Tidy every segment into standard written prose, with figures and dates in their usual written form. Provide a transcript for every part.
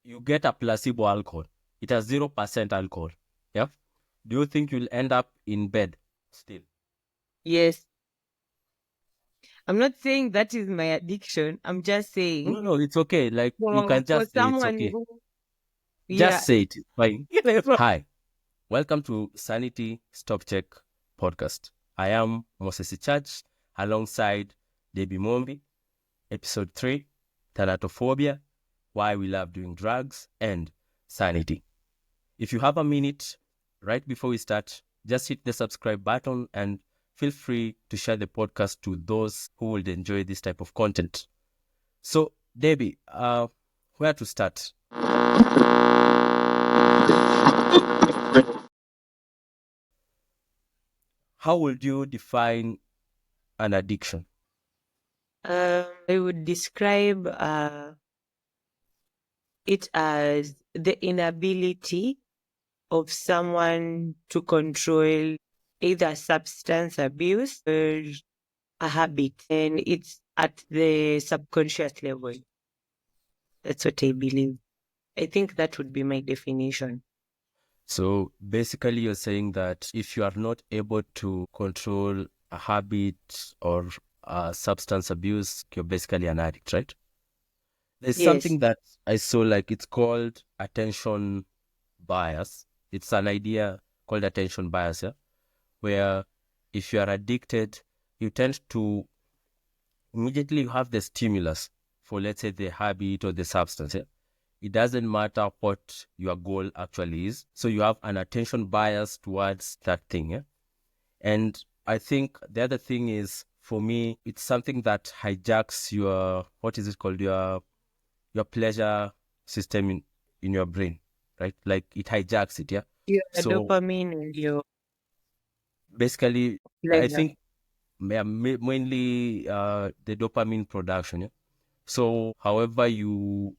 you get a placebo alcohol. It has 0% alcohol. Yeah. Do you think you'll end up in bed still? Yes. I'm not saying that is my addiction. I'm just saying No, it's okay. Like you can for just say it's someone okay. who, Just yeah. say it. It's fine. Hi, welcome to Sanity Stop Check podcast. I am Moses Sichach alongside Debbie Mombi, episode 3, Thanatophobia, Why We Love Doing Drugs, and Sanity. If you have a minute right before we start, just hit the subscribe button and feel free to share the podcast to those who would enjoy this type of content. So, Debbie, where to start? How would you define an addiction? I would describe it as the inability of someone to control either substance abuse or a habit, and it's at the subconscious level. That's what I believe. I think that would be my definition. So basically, you're saying that if you are not able to control a habit or substance abuse, you're basically an addict, right? There's Yes. something that I saw, like it's called attention bias. It's an idea called attention bias, yeah? Where if you are addicted, you tend to immediately you have the stimulus for, let's say, the habit or the substance. Yeah? It doesn't matter what your goal actually is. So you have an attention bias towards that thing. Yeah? And I think the other thing is, for me, it's something that hijacks your, what is it called? Your pleasure system in your brain, right? Like it hijacks it. Yeah. Your So dopamine and your basically, I pleasure. think mainly the dopamine production. Yeah? So however you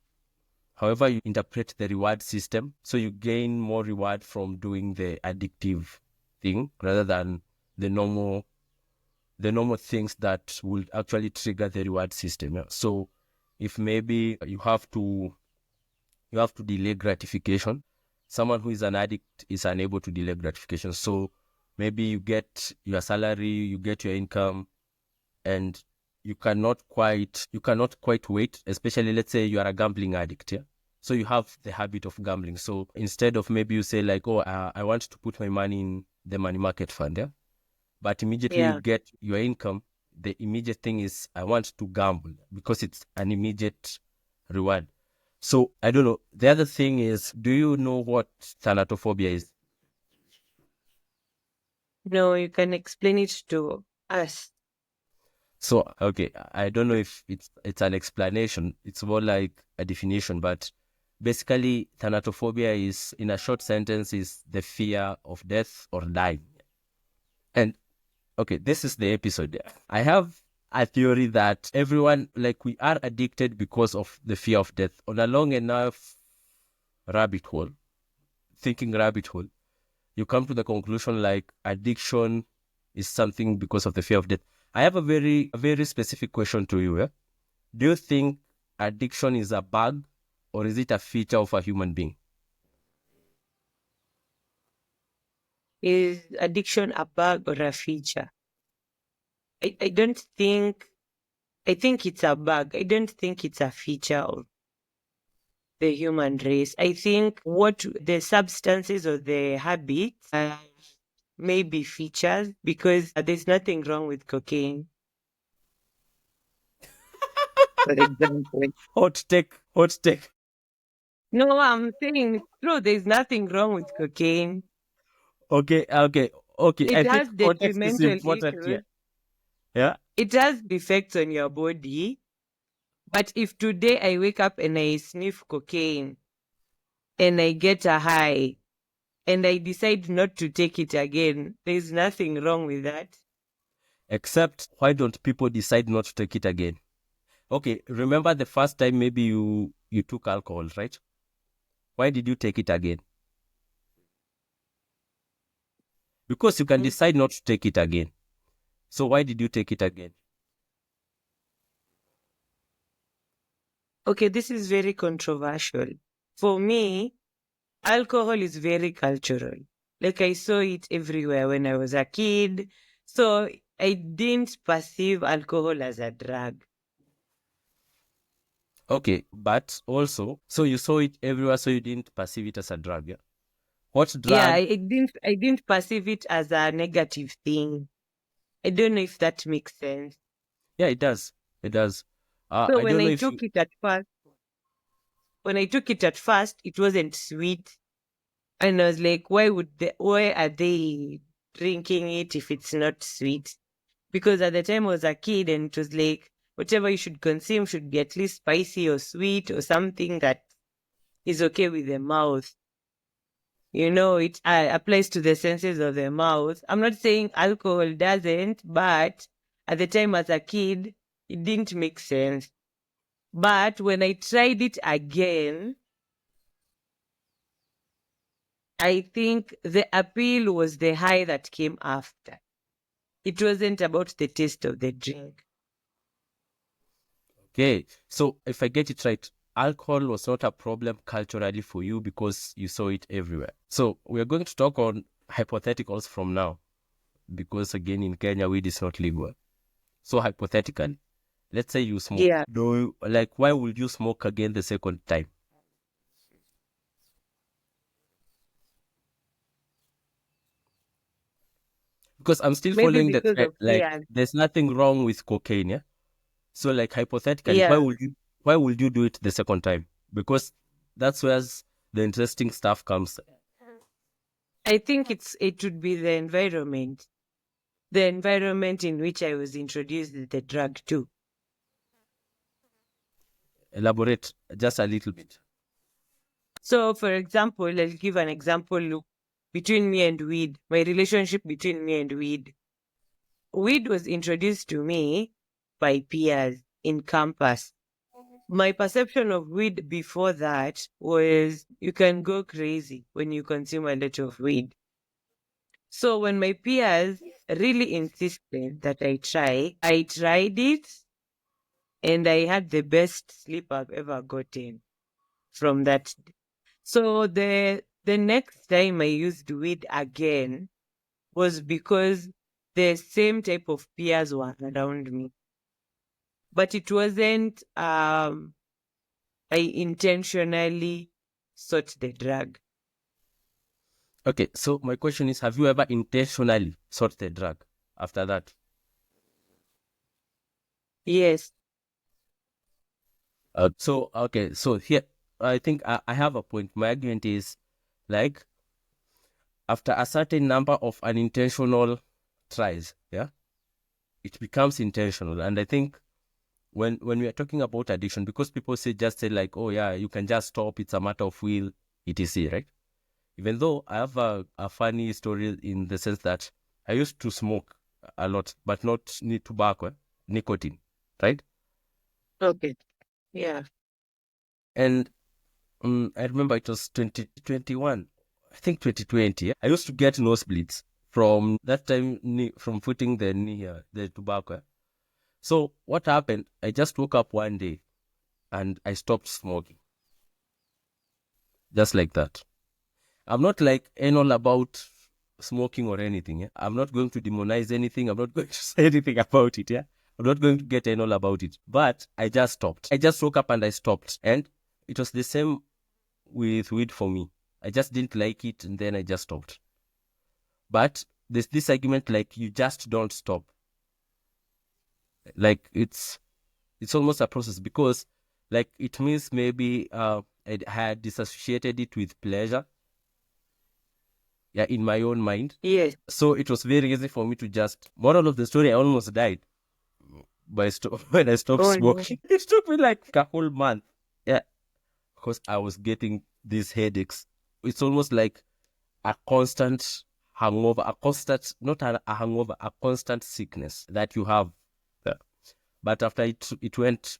interpret the reward system, so you gain more reward from doing the addictive thing rather than the normal things that will actually trigger the reward system. Yeah? So if maybe you have to delay gratification, someone who is an addict is unable to delay gratification. So maybe you get your salary, you get your income, and you cannot quite wait, especially let's say you are a gambling addict. Yeah, so you have the habit of gambling. So instead of maybe you say like, oh, I want to put my money in the money market fund. Yeah, but immediately you Yeah. get your income, the immediate thing is I want to gamble because it's an immediate reward. So I don't know, the other thing is, do you know what thanatophobia is? No, you can explain it to us. So okay, I don't know if it's an explanation. It's more like a definition, but basically, thanatophobia is, in a short sentence, is the fear of death or dying. And okay, this is the episode. I have a theory that everyone, like, we are addicted because of the fear of death. On a long enough rabbit hole, thinking rabbit hole, you come to the conclusion like addiction is something because of the fear of death. I have a very specific question to you. Do you think addiction is a bug or is it a feature of a human being? Is addiction a bug or a feature? I don't think, I think it's a bug. I don't think it's a feature of the human race. I think what the substances or the habits may be features because there's nothing wrong with cocaine, for example. Hot take, hot take. No, I'm saying it's true. There's nothing wrong with cocaine. Okay, okay, okay. I It think has context is detrimental important here. issues. Yeah. It has effects on your body. But if today I wake up and I sniff cocaine and I get a high and I decide not to take it again, there's nothing wrong with that. Except, why don't people decide not to take it again? Okay, remember the first time maybe you took alcohol, right? Why did you take it again? Because you can Mm. decide not to take it again. So why did you take it again? Okay, this is very controversial. For me, alcohol is very cultural. Like I saw it everywhere when I was a kid. So I didn't perceive alcohol as a drug. Okay, but also, so you saw it everywhere, so you didn't perceive it as a drug. Yeah? What Yeah, drug? I didn't perceive it as a negative thing. I don't know if that makes sense. Yeah, it does. It does. So I don't know if you. when I took it at first, it wasn't sweet. And I was like, why are they drinking it if it's not sweet? Because at the time I was a kid and it was like, whatever you should consume should be at least spicy or sweet or something that is okay with the mouth. It applies to the senses of the mouth. I'm not saying alcohol doesn't, but at the time as a kid, it didn't make sense. But when I tried it again, I think the appeal was the high that came after. It wasn't about the taste of the drink. Okay, so if I get it right, alcohol was not a problem culturally for you because you saw it everywhere. So we are going to talk on hypotheticals from now because again in Kenya weed is not legal. So hypothetically, let's say you smoke. Yeah. Why would you smoke again the second time? Because I'm still Maybe following the because thread. of Like fear. there's nothing wrong with cocaine, yeah. So like hypothetically, Yeah. why would you do it the second time? Because that's where the interesting stuff comes. I think it would be the environment. The environment in which I was introduced to the drug to. Elaborate just a little bit. So for example, I'll give an example look between me and weed, my relationship between me and weed. Weed was introduced to me by peers in campus. My perception of weed before that was you can go crazy when you consume a lot of weed. So when my peers really insisted that I tried it and I had the best sleep I've ever gotten from that. So the next time I used weed again was because the same type of peers were around me. But it wasn't I intentionally sought the drug. Okay, so my question is, have you ever intentionally sought the drug after that? Yes. So here, I think I have a point. My argument is like after a certain number of unintentional tries, yeah, it becomes intentional. And I think when we are talking about addiction, because people say like, oh yeah, you can just stop, it's a matter of will, etc. Right? Even though I have a funny story in the sense that I used to smoke a lot, but not tobacco, nicotine, right? Okay. Yeah. And I remember it was 2021, I think 2020. Yeah? I used to get nosebleeds from that time from putting the tobacco. So what happened? I just woke up one day and I stopped smoking, just like that. I'm not like anal about smoking or anything. Yeah? I'm not going to demonize anything. I'm not going to say anything about it. Yeah, I'm not going to get anal about it. But I just stopped. I just woke up and I stopped, and it was the same with weed for me. I just didn't like it, and then I just stopped. But there's this argument like you just don't stop. Like it's almost a process because like it means maybe I had disassociated it with pleasure, yeah, in my own mind. Yes. So it was very easy for me to just, moral of the story, I almost died when I stopped Oh no. smoking. It took me like a whole month. Yeah, because I was getting these headaches. It's almost like a constant hangover, not a hangover, a constant sickness that you have. Yeah. But after it went,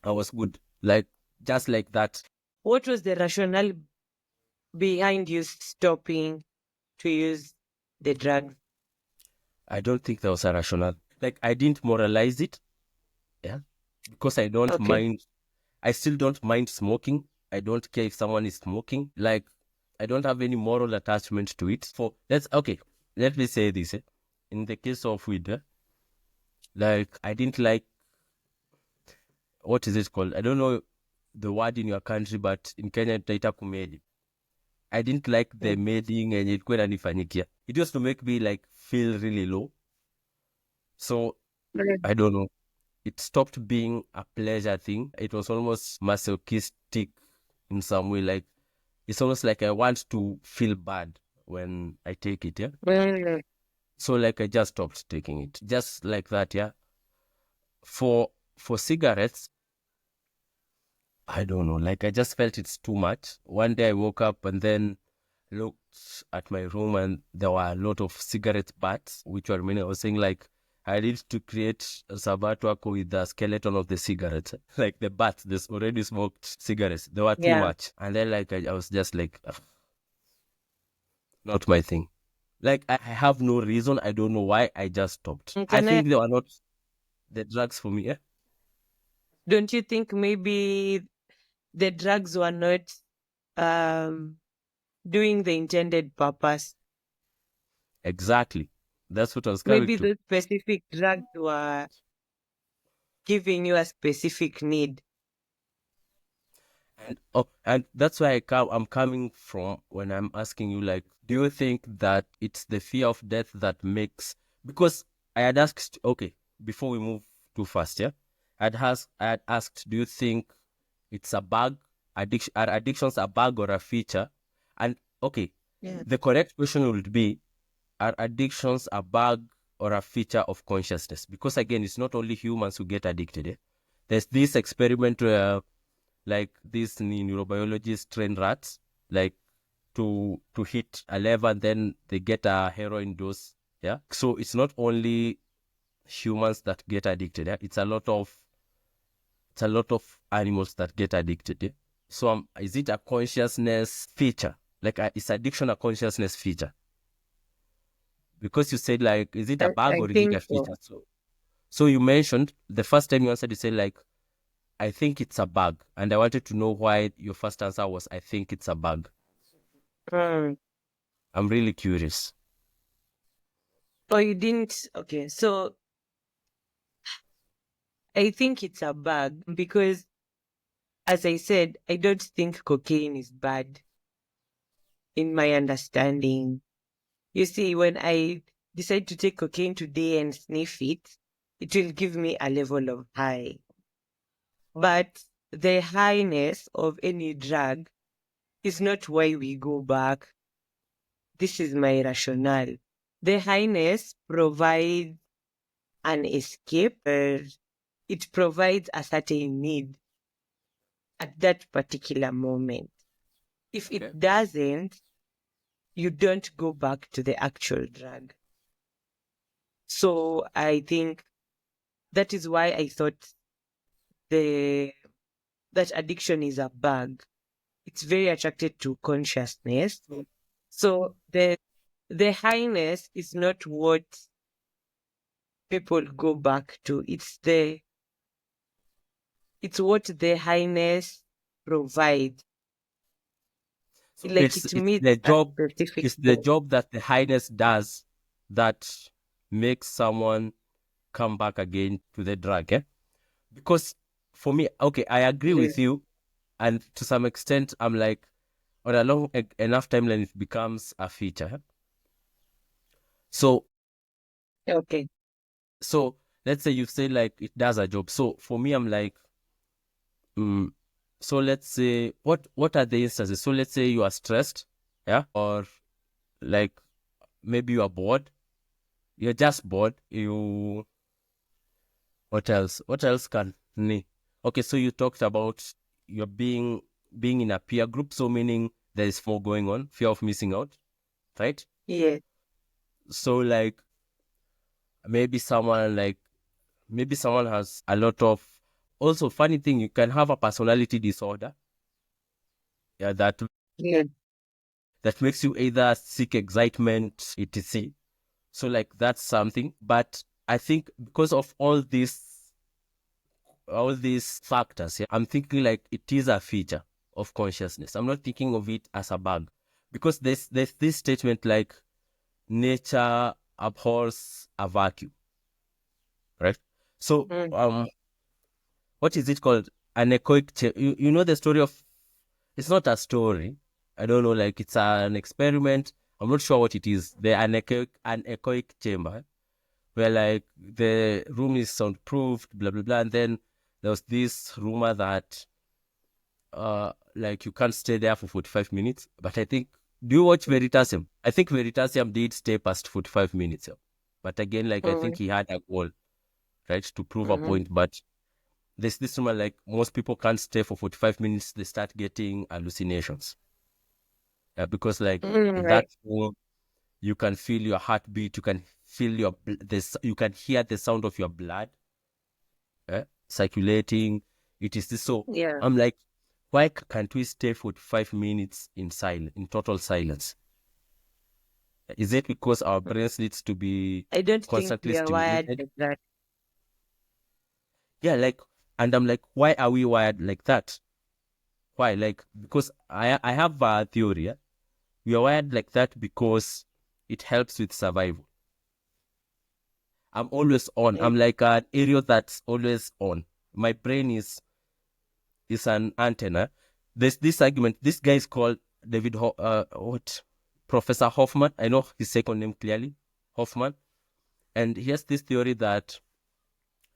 I was good. Like, just like that. What was the rationale behind you stopping to use the drug? I don't think there was a rationale. Like, I didn't moralize it. Yeah. Because I don't Okay. mind I still don't mind smoking. I don't care if someone is smoking. Like, I don't have any moral attachment to it. Let me say this. In the case of weed, like, I didn't like, what is it called? I don't know the word in your country, but in Kenya tunaita kumedi. I didn't like the meding and ilikuwa inanifanyikia. It used to make me like feel really low. So I don't know. It stopped being a pleasure thing. It was almost masochistic in some way. Like, it's almost like I want to feel bad when I take it, yeah? So like I just stopped taking it. Just like that, yeah. For cigarettes, I don't know. Like, I just felt it's too much. One day I woke up and then looked at my room and there were a lot of cigarette butts, which were many. I was saying, like, I need to create a sabatwako with the skeleton of the cigarette. Like the butts, this already smoked cigarettes. They were too much. And then like I was just like, ugh, not my thing. Like, I have no reason. I don't know why. I just stopped. I think they were not the drugs for me. Yeah? Don't you think maybe the drugs were not doing the intended purpose? Exactly. That's what I was coming Maybe to. the specific drugs were giving you a specific need. And that's why I'm coming from when I'm asking you, like, do you think that it's the fear of death that makes, because I had asked, okay, before we move too fast, yeah, I had asked, do you think it's a bug? Are addictions a bug or a feature? And okay, the correct question would be, are addictions a bug or a feature of consciousness? Because again, it's not only humans who get addicted. There's this experiment where, like, these neurobiologists train rats, like, to hit a lever and then they get a heroin dose. Yeah. So it's not only humans that get addicted. Yeah? It's a lot of animals that get addicted. Yeah? So is it a consciousness feature? Like, is addiction a consciousness feature? Because you said, like, is it a bug I or is it think a feature? So you mentioned the first time you answered, you said, like, I think it's a bug. And I wanted to know why your first answer was, I think it's a bug. so. I'm really curious. Oh, you didn't? Okay, so I think it's a bug because, as I said, I don't think cocaine is bad in my understanding. You see, when I decide to take cocaine today and sniff it, it will give me a level of high. But the highness of any drug is not why we go back. This is my rationale. The highness provides an escape. It provides a certain need at that particular moment. If it doesn't, you don't go back to the actual drug. So I think that is why I thought that addiction is a bug. It's very attracted to consciousness. So the highness is not what people go back to. It's what the highness provides. So Like it's it meets the a job. specific It's the goal. job that the highness does that makes someone come back again to the drug. Because for me, okay, I agree with you, and to some extent, I'm like, on a long enough timeline, it becomes a feature. So Okay. let's say you say, like, it does a job. So for me, I'm like, so let's say, what are the instances? So let's say you are stressed, yeah, or like maybe you are bored. You're just bored. What else? What else can me? Okay, so you talked about you're being in a peer group, so meaning there is more going on, fear of missing out, right? Yes. So like maybe someone has a lot of, also funny thing, you can have a personality disorder, yeah, Yes. that makes you either seek excitement, etc. So like that's something. But I think because of all this all these factors, yeah, I'm thinking like it is a feature of consciousness. I'm not thinking of it as a bug, because there's this statement like nature abhors a vacuum, right? So Mm. what is it called? Anechoic you know the story of, it's not a story, I don't know, like it's an experiment, I'm not sure what it is, the anechoic chamber, where like the room is soundproofed, blah blah blah, and then there was this rumor that like you can't stay there for 45 minutes. But I think, do you watch Veritasium? I think Veritasium did stay past 45 minutes, yeah. But again, like I think Mm. he had a goal, right, to prove a Mhm. point. But there's this rumor like most people can't stay for 45 minutes, they start getting hallucinations, because like in that Right. room you can feel your heartbeat, you can feel this, you can hear the sound of your blood circulating. It is this. So Yeah. I'm like, why can't we stay 45 minutes in silence, in total silence? Is it because our brains needs to be I don't think constantly we are wired stimulated? like that. Yeah, like, and I'm like, why are we wired like that? Why? Like, because I have a theory. Yeah? We are wired like that because it helps with survival. I'm always on. Eh, I'm like an area that's always on. My brain is an antenna. There's this argument. This guy is called what? Professor Hoffman. I know his second name clearly, Hoffman. And he has this theory that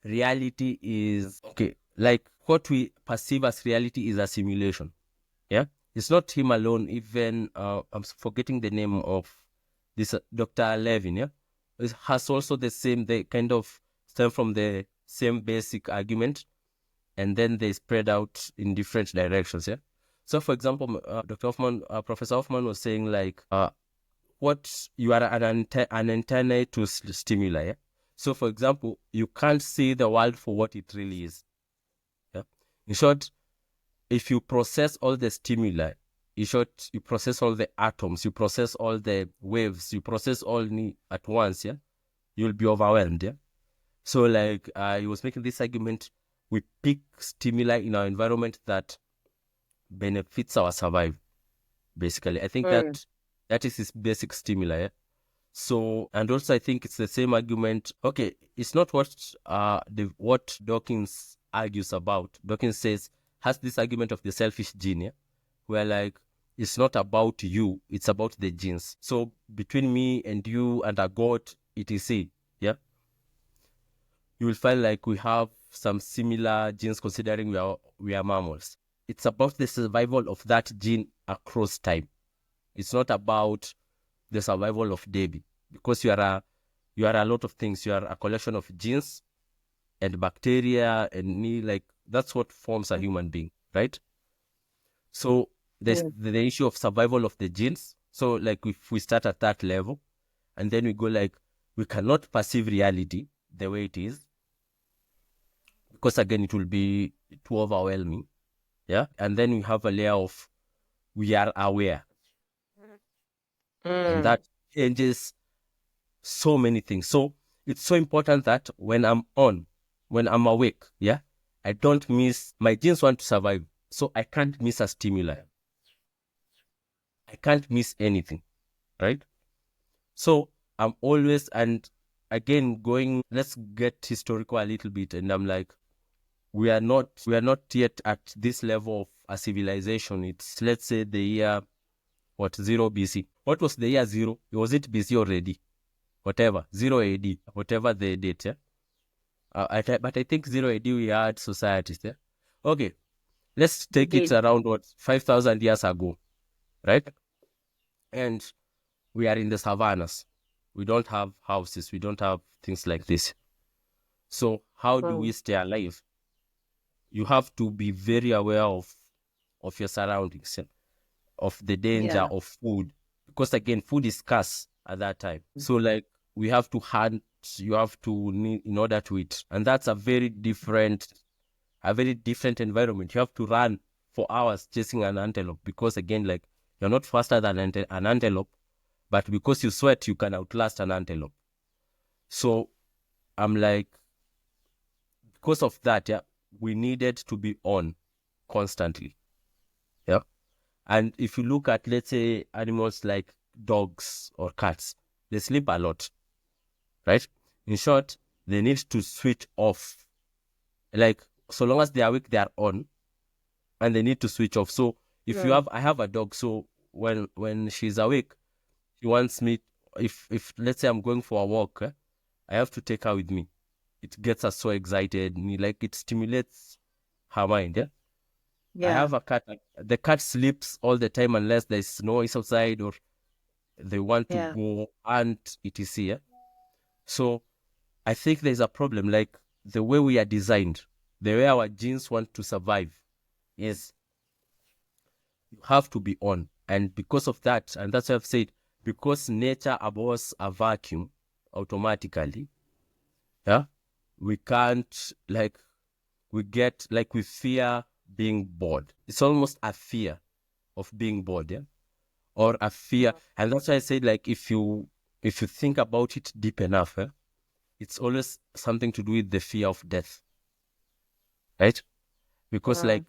reality is okay. Like what we perceive as reality is a simulation. Yeah, it's not him alone. Even I'm forgetting the name of this Dr. Levin. Yeah, it has also the same. They kind of stem from the same basic argument, and then they spread out in different directions. Yeah. So, for example, Dr. Hoffman, Professor Hoffman was saying like, what you are an antenna to stimuli. Yeah? So, for example, you can't see the world for what it really is. Yeah. In short, if you process all the stimuli, in short, you process all the atoms, you process all the waves, you process all at once. Yeah, you'll be overwhelmed. Yeah. So, like, he was making this argument: we pick stimuli in our environment that benefits our survival. Basically, I think mm, that is his basic stimuli. Yeah? So, and also I think it's the same argument. Okay, it's not what Dawkins argues about. Dawkins has this argument of the selfish gene, yeah? Where like it's not about you, it's about the genes. So between me and you and a goat, etc. Yeah, you will find like we have some similar genes considering we are mammals. It's about the survival of that gene across time. It's not about the survival of Debbie, because you are a lot of things. You are a collection of genes and bacteria and like that's what forms a mm, human being, right? So there's yeah. the issue of survival of the genes. So like if we start at that level and then we go like we cannot perceive reality the way it is, because again it will be too overwhelming. Yeah. And then we have a layer of we are aware, and Mm. that changes so many things. So it's so important that when I'm awake, yeah, I don't miss, my genes want to survive. So I can't miss a stimuli. I can't miss anything, right? So I'm always, and again, let's get historical a little bit. And I'm like, we are not yet at this level of a civilization. It's, let's say, the year, what, 0 BC. What was the year 0? Was it BC already? Whatever, 0 AD, whatever the date, yeah? But I think 0 AD we had societies there. Yeah? Okay, let's We take it did. around what 5,000 years ago, right? And we are in the savannas. We don't have houses. We don't have things like this. So how do we Mm. stay alive? You have to be very aware of your surroundings, yeah? Of the danger Yeah. of food, because again, food is scarce at that time. So like we have to hunt. You have to need in order to eat, and that's a very different environment. You have to run for hours chasing an antelope, because again, like you're not faster than an antelope, but because you sweat, you can outlast an antelope. So I'm like, because of that, yeah, we needed to be on constantly. Yeah. And if you look at, let's say, animals like dogs or cats, they sleep a lot, right? In short, they need to switch off. Like, so long as they are awake, they are on, and they need to switch off. So if you Mm. have, I have a dog, so when she's awake, she wants me. If let's say I'm going for a walk, I have to take her with me. It gets her so excited, like it stimulates her mind. Yeah. I Yeah. have a cat. The cat sleeps all the time unless there's noise outside or they want to Yeah. go and etc. Yeah? So I think there's a problem. Like the way we are designed, the way our genes want to survive is you have to be on. And because of that, and that's what I've said, because nature abhors a vacuum automatically, yeah, we can't we fear being bored. It's almost a fear of being bored, yeah, or a fear. And that's why I said, like, if you think about it deep enough, it's always something to do with the fear of death, right? Because Yeah. like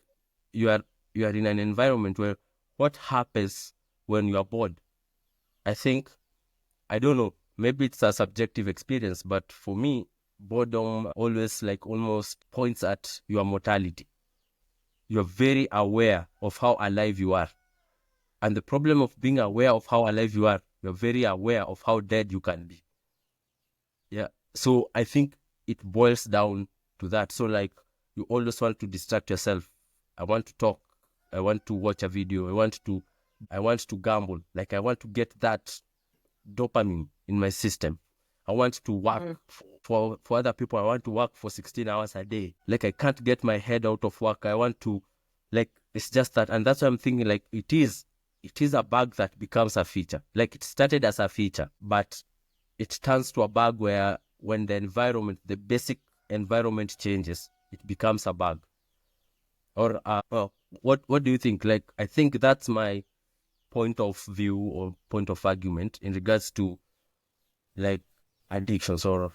you are you are in an environment where what happens when you are bored? I think, I don't know, maybe it's a subjective experience, but for me, boredom always like almost points at your mortality. You're very aware of how alive you are. And the problem of being aware of how alive you are, you're very aware of how dead you can be. Yeah. So I think it boils down to that. So like you always want to distract yourself. I want to talk. I want to watch a video. I want to gamble. Like I want to get that dopamine in my system. I want to work Mm. for other people. I want to work for 16 hours a day. Like I can't get my head out of work. I want to, like, it's just that. And that's why I'm thinking, like, it is a bug that becomes a feature. Like it started as a feature, but it turns to a bug where when the basic environment changes, it becomes a bug. Or well, what do you think? Like I think that's my point of view or point of argument in regards to like addictions. Or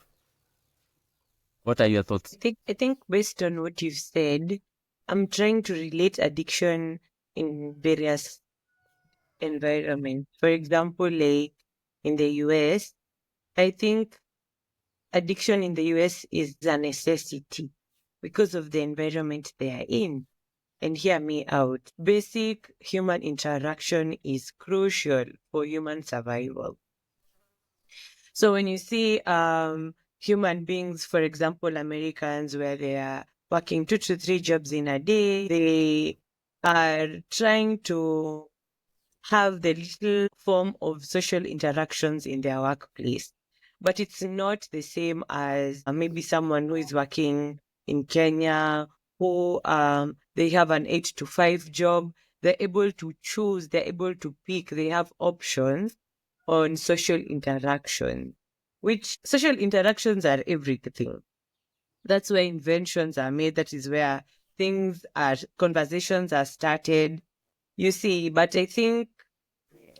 what are your thoughts? I think based on what you've said, I'm trying to relate addiction in various environments. For example, like in the US, I think addiction in the US is a necessity because of the environment they are in. And hear me out. Basic human interaction is crucial for human survival. So when you see human beings, for example, Americans, where they are working 2 to 3 jobs in a day, they are trying to have the little form of social interactions in their workplace. But it's not the same as maybe someone who is working in Kenya, who they have an 8 to 5 job. They're able to choose, they're able to pick, they have options on social interaction, which social interactions are everything. That's where inventions are made. That is where conversations are started. You see, but I think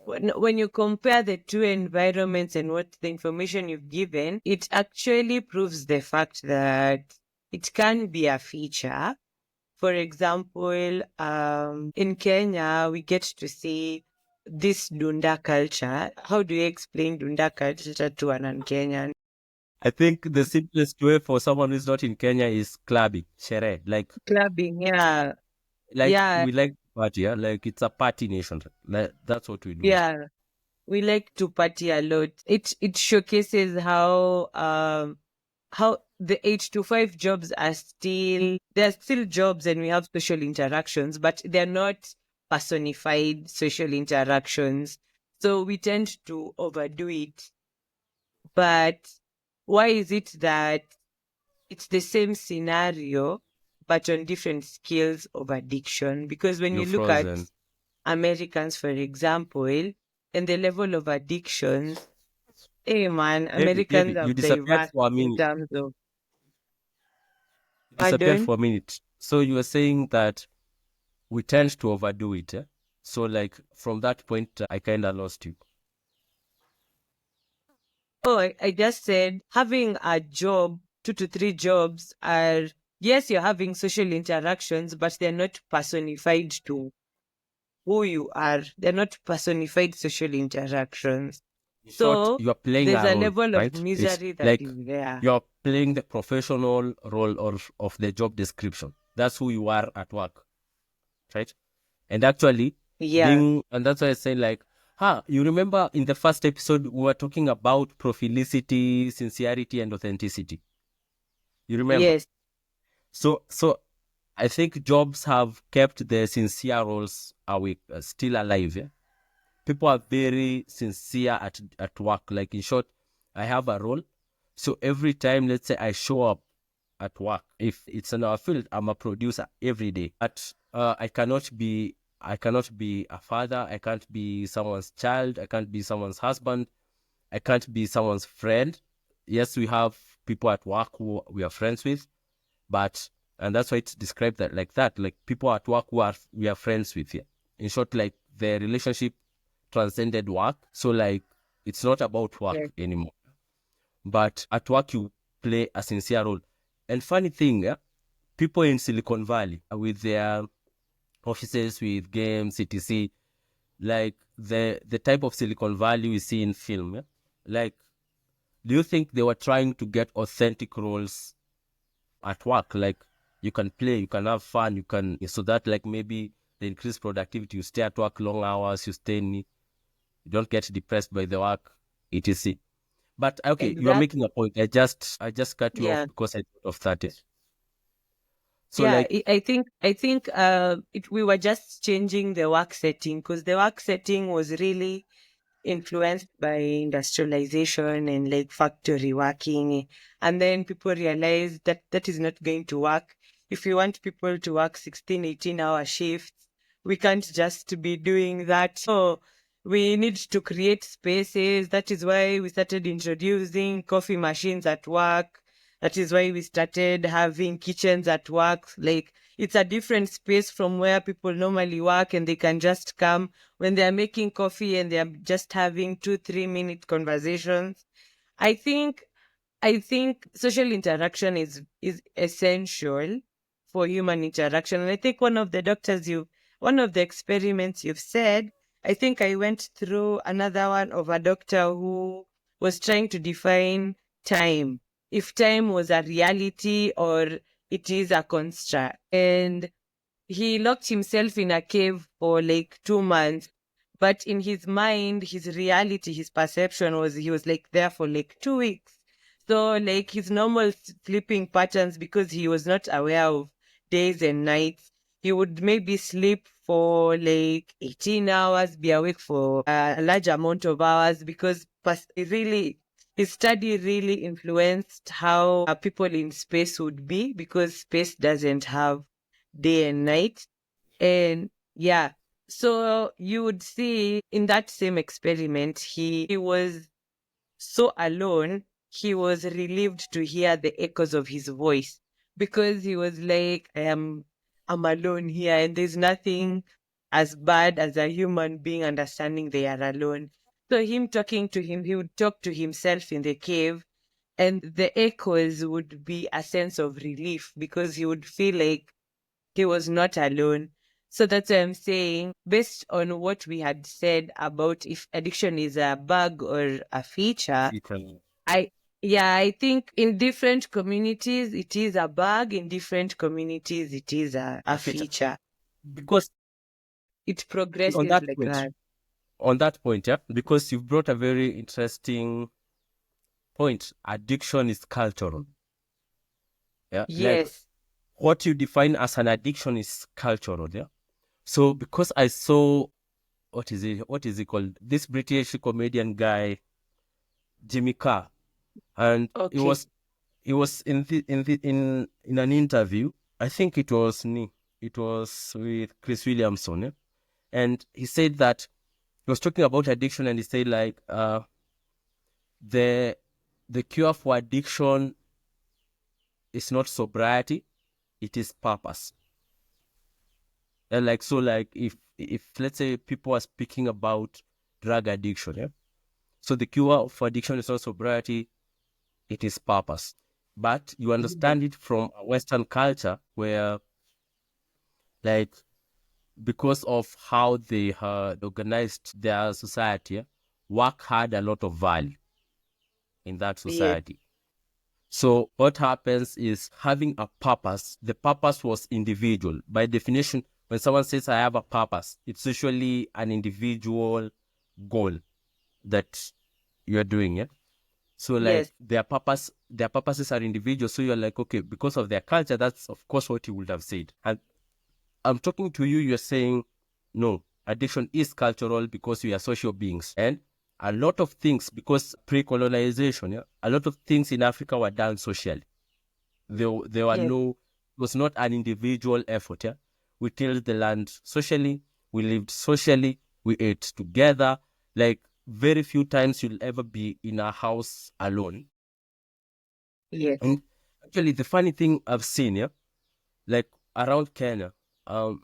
when you compare the two environments and what the information you've given, it actually proves the fact that it can be a feature. For example, in Kenya, we get to see this Dunda culture. How do you explain Dunda culture to an Kenyan? I think the simplest way for someone who's not in Kenya is clubbing, sherehe. Clubbing, yeah, Like yeah, we like to party, yeah. Like it's a party nation. Like, that's what we do. yeah. We like to party a lot. It showcases how the 8 to 5 jobs are still, they're still jobs and we have social interactions, but they're not personified social interactions. So we tend to overdo it. But why is it that it's the same scenario, but on different scales of addiction? Because when You're you look at frozen. Americans, for example, and the level of addictions, hey man, Americans Maybe you have disappeared diverse for a in minute. terms of You disappeared pardon. for a minute. So you were saying that we tend to overdo it. So like from that point, I kind of lost you. Oh, I just said having a job, 2 to 3 jobs are yes, you're having social interactions, but they're not personified to who you are. They're not personified social interactions. In short, So you are playing there's a a role, level of right? It's misery that like is there. you're playing the professional role of the job description. That's who you are at work, right? And actually, Yeah. and that's why I say, like, you remember in the first episode, we were talking about prophilicity, sincerity, and authenticity. You remember? Yes. So I think jobs have kept the sincere roles awake, still alive. Yeah? People are very sincere at work. Like, in short, I have a role. So every time, let's say I show up at work, if it's in our field, I'm a producer every day. But I cannot be a father. I can't be someone's child. I can't be someone's husband. I can't be someone's friend. Yes, we have people at work who we are friends with, but and that's why it's described that like that, like people at work who we are friends with. Yeah. In short, like the relationship transcended work. So like it's not about Yes. work anymore. But at work you play a sincere role. And funny thing, yeah, people in Silicon Valley with their offices with games, etc. Like the type of Silicon Valley we see in film, yeah? Like, do you think they were trying to get authentic roles at work? Like you can play, you can have fun, you can, so that like maybe the increased productivity, you stay at work long hours, you don't get depressed by the work, etc. But okay, you are Exactly. making a point. I just cut you off Yeah. because I thought of that. So Yeah, like I think we were just changing the work setting because the work setting was really influenced by industrialization and like factory working. And then people realized that that is not going to work. If you want people to work 16, 18-hour shifts, we can't just be doing that. So we need to create spaces. That is why we started introducing coffee machines at work. That is why we started having kitchens at work. Like it's a different space from where people normally work and they can just come when they are making coffee and they are just having 2 3 minute conversations. I think i think social interaction is essential for human interaction. And I think one of the experiments you've said, I think I went through another one of a doctor who was trying to define time, if time was a reality or it is a construct. And he locked himself in a cave for like 2 months. But in his mind, his reality, his perception was he was like there for like 2 weeks. So like his normal sleeping patterns, because he was not aware of days and nights, he would maybe sleep for like 18 hours, be awake for a large amount of hours, because his study really influenced how people in space would be, because space doesn't have day and night. And yeah, so you would see in that same experiment, he was so alone, he was relieved to hear the echoes of his voice, because he was like, I'm alone here, and there's nothing as bad as a human being understanding they are alone. So him talking to him, he would talk to himself in the cave, and the echoes would be a sense of relief because he would feel like he was not alone. So that's why I'm saying, based on what we had said about if addiction is a bug or a feature, literally. I yeah, I think in different communities it is a bug, in different communities it is a A feature. feature. Because It on progresses that like point, that. yeah, because you've brought a very interesting point. Addiction is cultural. Yeah. Like Yes. what you define as an addiction is cultural. Yeah. So because I saw what is it called? This British comedian guy, Jimmy Carr, and it Okay. was it was in an interview. I think it was with Chris Williamson, yeah? And he said that he was talking about addiction, and he said like the the cure for addiction is not sobriety, it is purpose. And like, so like if let's say people are speaking about drug addiction, yeah, so the cure for addiction is not sobriety, it is purpose. but you understand it from a Western culture where, like, because of how they had organized their society, work had a lot of value in that Yes. society. So what happens is having a purpose. The purpose was individual. By definition, when someone says I have a purpose, it's usually an individual goal that you're doing. Yeah. So like Yes. their purposes are individual. So you're like, okay, because of their culture, that's of course what you would have said. And I'm talking to you, you're saying, no, addiction is cultural because we are social beings. And a lot of things, because pre-colonization, yeah, a lot of things in Africa were done socially. There were Yes. no, it was not an individual effort. Yeah, we tilled the land socially, we lived socially, we ate together. Like very few times you'll ever be in a house alone. Yes. And actually, the funny thing I've seen, yeah, like around Kenya, um,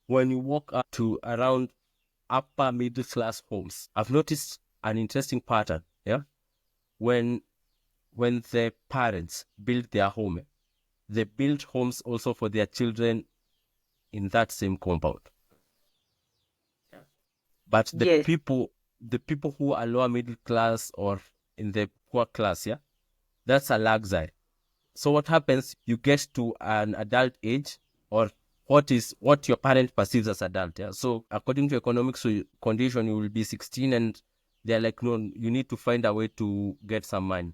when you walk up to around upper middle class homes, I've noticed an interesting pattern. Yeah, when the parents build their home, they build homes also for their children in that same compound. But Yes. the people who are lower middle class or in the poor class, yeah, that's a luxury. So what happens? You get to an adult age, or what your parent perceives as adult. Yeah. So according to economics condition, you will be 16, and they're like, no, you need to find a way to get some money.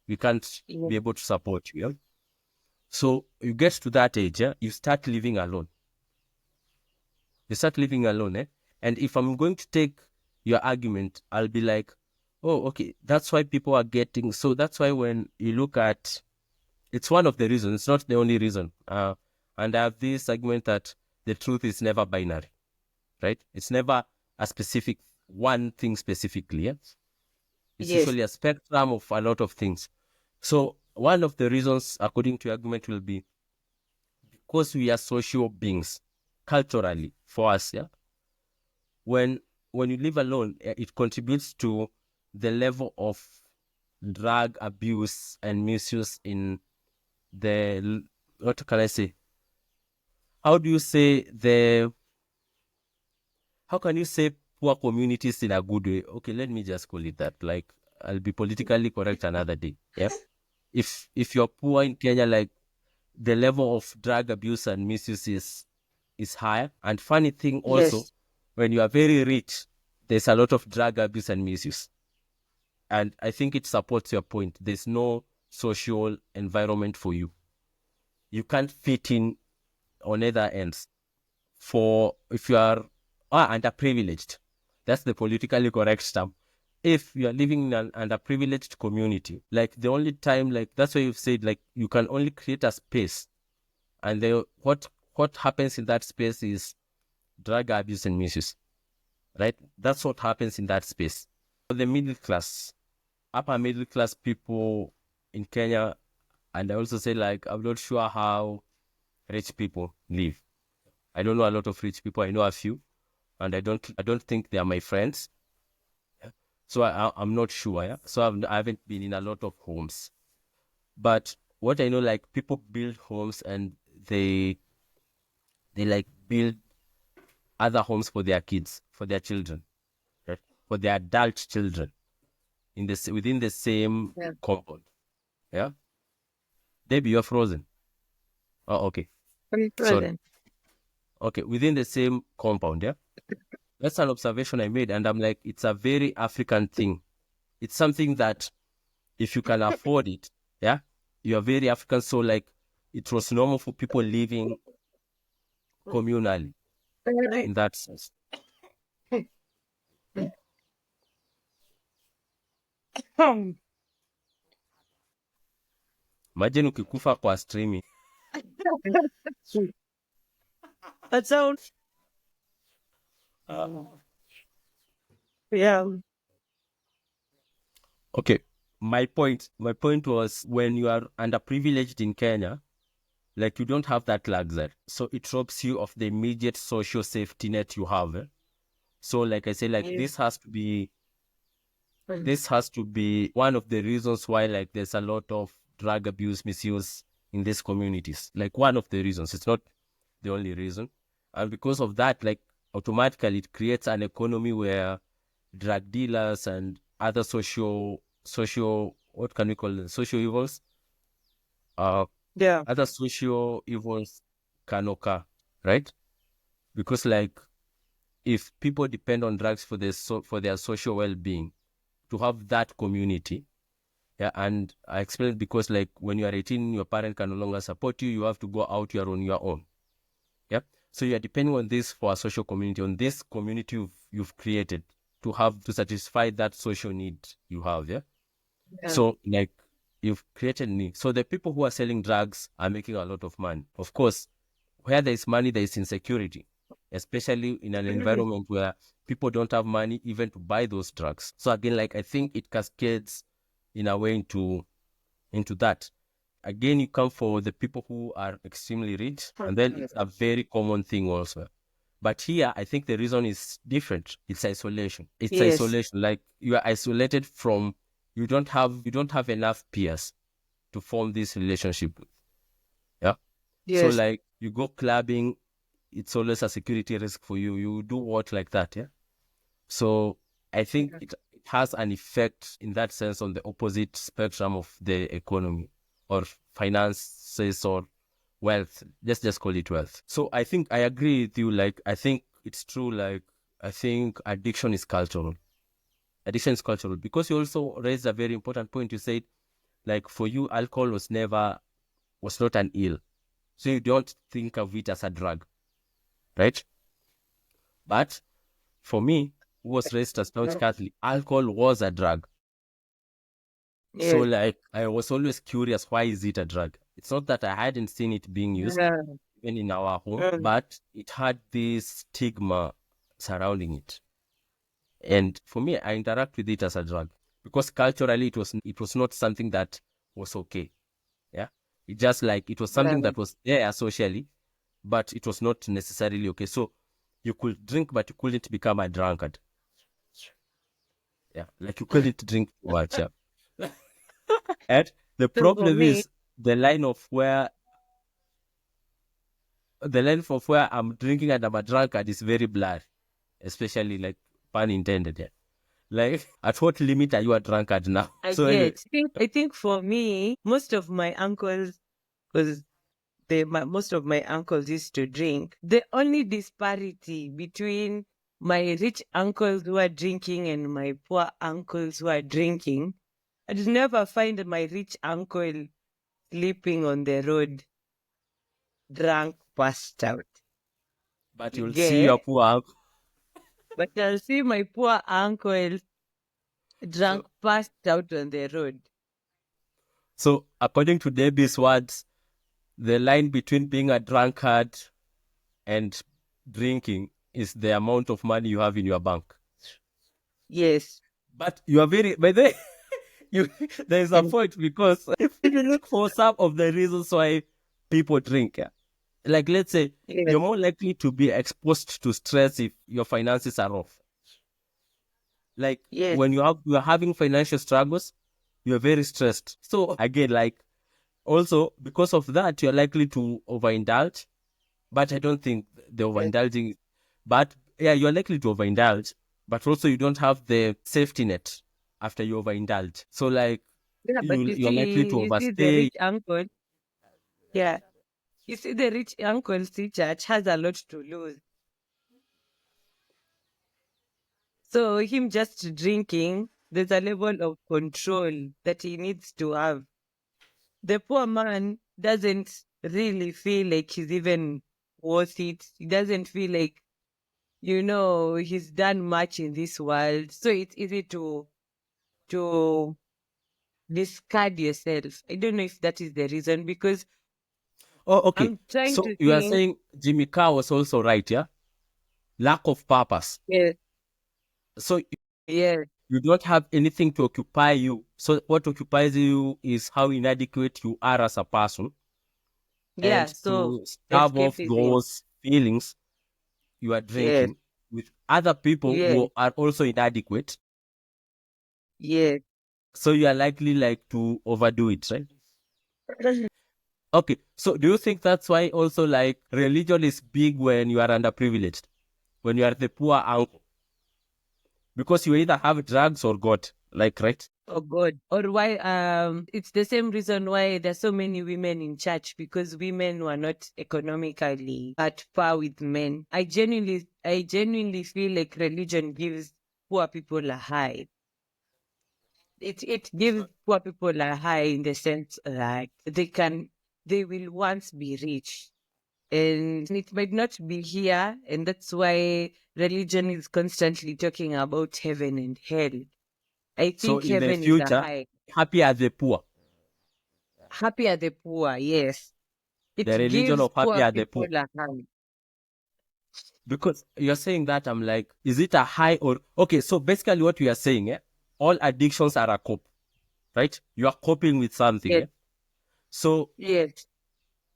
We can't Yes. be able to support you. Yeah? So you get to that age, yeah, you start living alone. You start living alone, eh? And if I'm going to take your argument, I'll be like, oh, okay, that's why people are getting. So that's why when you look at, it's one of the reasons. It's not the only reason. And I have this argument that the truth is never binary, right? It's never a specific one thing specifically. Yeah? It's Yes. usually a spectrum of a lot of things. So one of the reasons, according to your argument, will be because we are social beings culturally for us. Yeah, when you live alone, it contributes to the level of drug abuse and misuse in the, what can I say? How do you say the, how can you say poor communities in a good way? Okay, let me just call it that. Like, I'll be politically correct another day. Yeah. If you're poor in Kenya, like the level of drug abuse and misuse is higher. And funny thing also, Yes. when you are very rich, there's a lot of drug abuse and misuse. And I think it supports your point. There's no social environment for you. You can't fit in on either ends. For if you are underprivileged, that's the politically correct term. If you are living in an underprivileged community, like the only time, like that's why you've said, like you can only create a space, and what happens in that space is drug abuse and misuse, right? That's what happens in that space. For the middle class, upper middle class people in Kenya, and I also say, like, I'm not sure how rich people live. I don't know a lot of rich people. I know a few, and I don't think they are my friends. So I'm not sure. Yeah? So I haven't been in a lot of homes. But what I know, like people build homes and they like build other homes for their kids, for their children, right? For their adult children in this within the same Yeah. compound. Yeah, Debbie, you're frozen. Oh, okay. I'm Sorry. present. Okay, within the same compound. Yeah, that's an observation I made, and I'm like, it's a very African thing. It's something that if you can afford it, yeah, you are very African. So like, it was normal for people living communally in that sense. Imagine ukikufa kwa streaming. That sounds. Yeah. Okay, my point was, when you are underprivileged in Kenya, like you don't have that luxury, so it robs you of the immediate social safety net you have. So like I say, like Yeah. this has to be one of the reasons why, like, there's a lot of drug abuse, misuse in these communities. Like one of the reasons, it's not the only reason. And because of that, like automatically it creates an economy where drug dealers and other what can we call them? Social evils, uh, Yeah. other social evils can occur, right? Because like if people depend on drugs for for their social well-being, to have that community. Yeah, and I explained because like when you are 18, your parent can no longer support you. You have to go out. You are on your own. Yeah. So you are depending on this for a social community, on this community you've created to have to satisfy that social need you have. Yeah. Yeah. So like you've created need. So the people who are selling drugs are making a lot of money. Of course, where there is money, there is insecurity, especially in an environment where people don't have money even to buy those drugs. So again, like I think it cascades in a way into that. Again, you come for the people who are extremely rich, and then it's a very common thing also. But here, I think the reason is different. It's isolation. It's Yes. isolation. Like you are isolated from, you don't have enough peers to form this relationship. Yeah. So Yes. like you go clubbing, it's always a security risk for you. You do what like that, yeah. So I think it has an effect in that sense on the opposite spectrum of the economy or finances or wealth. Let's just call it wealth. So I think I agree with you. Like I think it's true. Like I think addiction is cultural. Addiction is cultural because you also raised a very important point. You said like for you, alcohol was not an ill, so you don't think of it as a drug, right? But for me, who was raised as South Catholic, alcohol was a drug. So Yes. like I was always curious, why is it a drug? It's not that I hadn't seen it being used Yeah. even in our home, Mm. but it had this stigma surrounding it. And for me, I interact with it as a drug because culturally it was not something that was okay. Yeah. It just like it was Yeah. something that was there socially, but it was not necessarily okay. So you could drink, but you couldn't become a drunkard. Yeah. Like you couldn't drink too much. Yeah. And the So for problem me, is the line of where I'm drinking and I'm a drunkard is very blurry, especially like pun intended. Yeah. Like at what limit are you a drunkard now? I So anyway, get. I think for me, most of my uncles, because most of my uncles used to drink. The only disparity between my rich uncles who are drinking and my poor uncles who are drinking, I'd never find my rich uncle sleeping on the road, drunk, passed out. but You you'll see your get? poor uncle. But I'll see my poor uncle drunk, So passed out on the road. so according to Debbie's words, the line between being a drunkard and drinking is the amount of money you have in your bank. Yes. But you are very, by the way, you, there is a And point because if you look for some of the reasons why people drink, yeah, like let's say yes, you're more likely to be exposed to stress if your finances are off. Like yes, when you're having financial struggles, you're very stressed. So again, like also because of that, you're likely to overindulge. But I don't think the yes. overindulging. But yeah, you're likely to overindulge. But also, you don't have the safety net after you overindulge. So like Yeah, but you're likely to you see the overstay. rich uncle, yeah. You see, the rich uncle Sichach has a lot to lose. So him just drinking, there's a level of control that he needs to have. The poor man doesn't really feel like he's even worth it. He doesn't feel like, he's done much in this world. So it's easy to discard yourself. I don't know if that is the reason because Oh, okay. I'm trying So to you are think. saying Jimmy Carr was also right, yeah? Lack of purpose. Yes, So yes, you don't have anything to occupy you. So what occupies you is how inadequate you are as a person. yeah. And So to starve off escapism. those feelings, you are Yes, drinking with other people yes, who are also inadequate. yes. So you are likely like to overdo it, right? Okay, so do you think that's why also like religion is big when you are underprivileged, when you are the poor uncle? Because you either have drugs or God, like, right? Oh God. Or why it's the same reason why there's so many women in church, because women were not economically at par with men. I genuinely feel like religion gives poor people a high. It gives poor people a high in the sense that they will once be rich. And it might not be here, and that's why religion is constantly talking about heaven and hell. I So think in the heaven is a future, high. happy are the poor. Happy are the poor, yes. The It religion gives of happy poor are the people poor. a high. Because you're saying that, I'm like, is it a high or okay? So basically, what we are saying, all addictions are a cope, right? You are coping with something, Yes, So yes.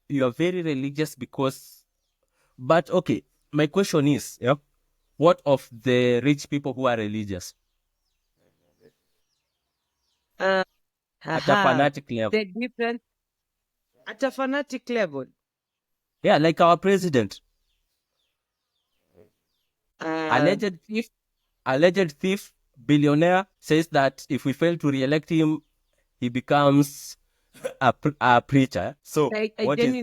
you are very religious because, but okay, my question is, what of the rich people who are religious Uh, at a Haha. fanatic level? The difference at a fanatic level. Yeah, like our president, Uh, alleged thief, alleged thief, billionaire, says that if we fail to re-elect him, he becomes a preacher. So I what is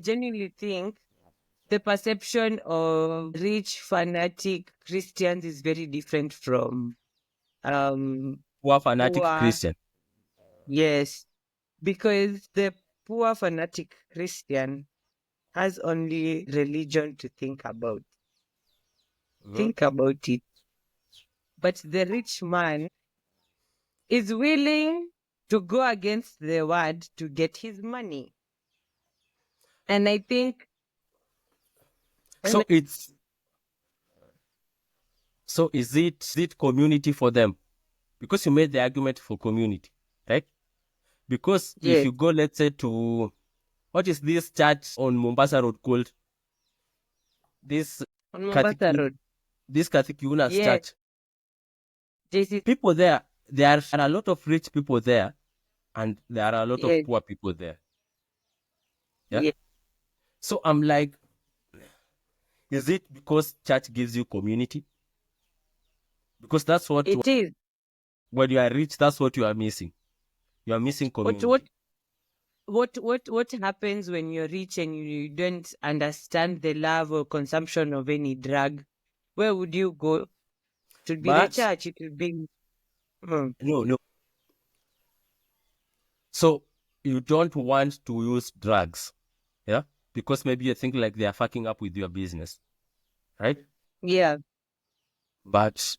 genuinely think the perception of rich fanatic Christians is very different from um poor fanatic poor. Christian? Yes, because the poor fanatic Christian has only religion to think about. Mhm. Think about it. But the rich man is willing to go against the word to get his money. And I think, and So it's so is it community for them? Because you made the argument for community, right? Because if yes, you go, let's say, to what is this church on Mombasa Road called? This on Mombasa Catholic, Road, this Catholic yes, church. this is, People there are a lot of rich people there, and there are a lot of yes, poor people there. Yeah. yes, So I'm like, is it because church gives you community? Because that's what it is. when you are rich, that's what you are missing. You are missing What, what, community. what happens when you're rich and you don't understand the love or consumption of any drug? Where would you go? It would be the But church. It would be, mm, no, no. So you don't want to use drugs, yeah, because maybe you think like they are fucking up with your business, right? yeah. But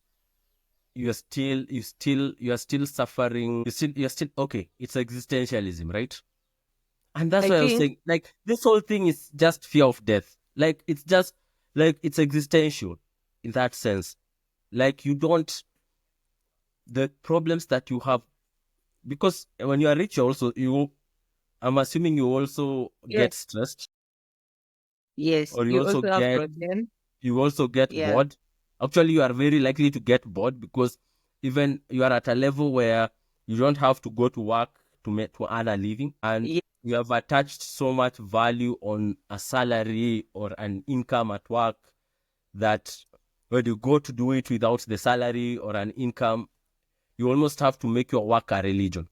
you are still suffering. You're still okay. It's existentialism, right? And that's I why I was think, saying, like, this whole thing is just fear of death. Like, it's just like it's existential in that sense. Like, you don't the problems that you have because when you are rich, you I'm assuming you also yes, get stressed, yes. or you You also also have get problems. you also get Yeah. bored. Actually, you are very likely to get bored because even you are at a level where you don't have to go to work to earn a living, and Yeah. you have attached so much value on a salary or an income at work that when you go to do it without the salary or an income, you almost have to make your work a religion.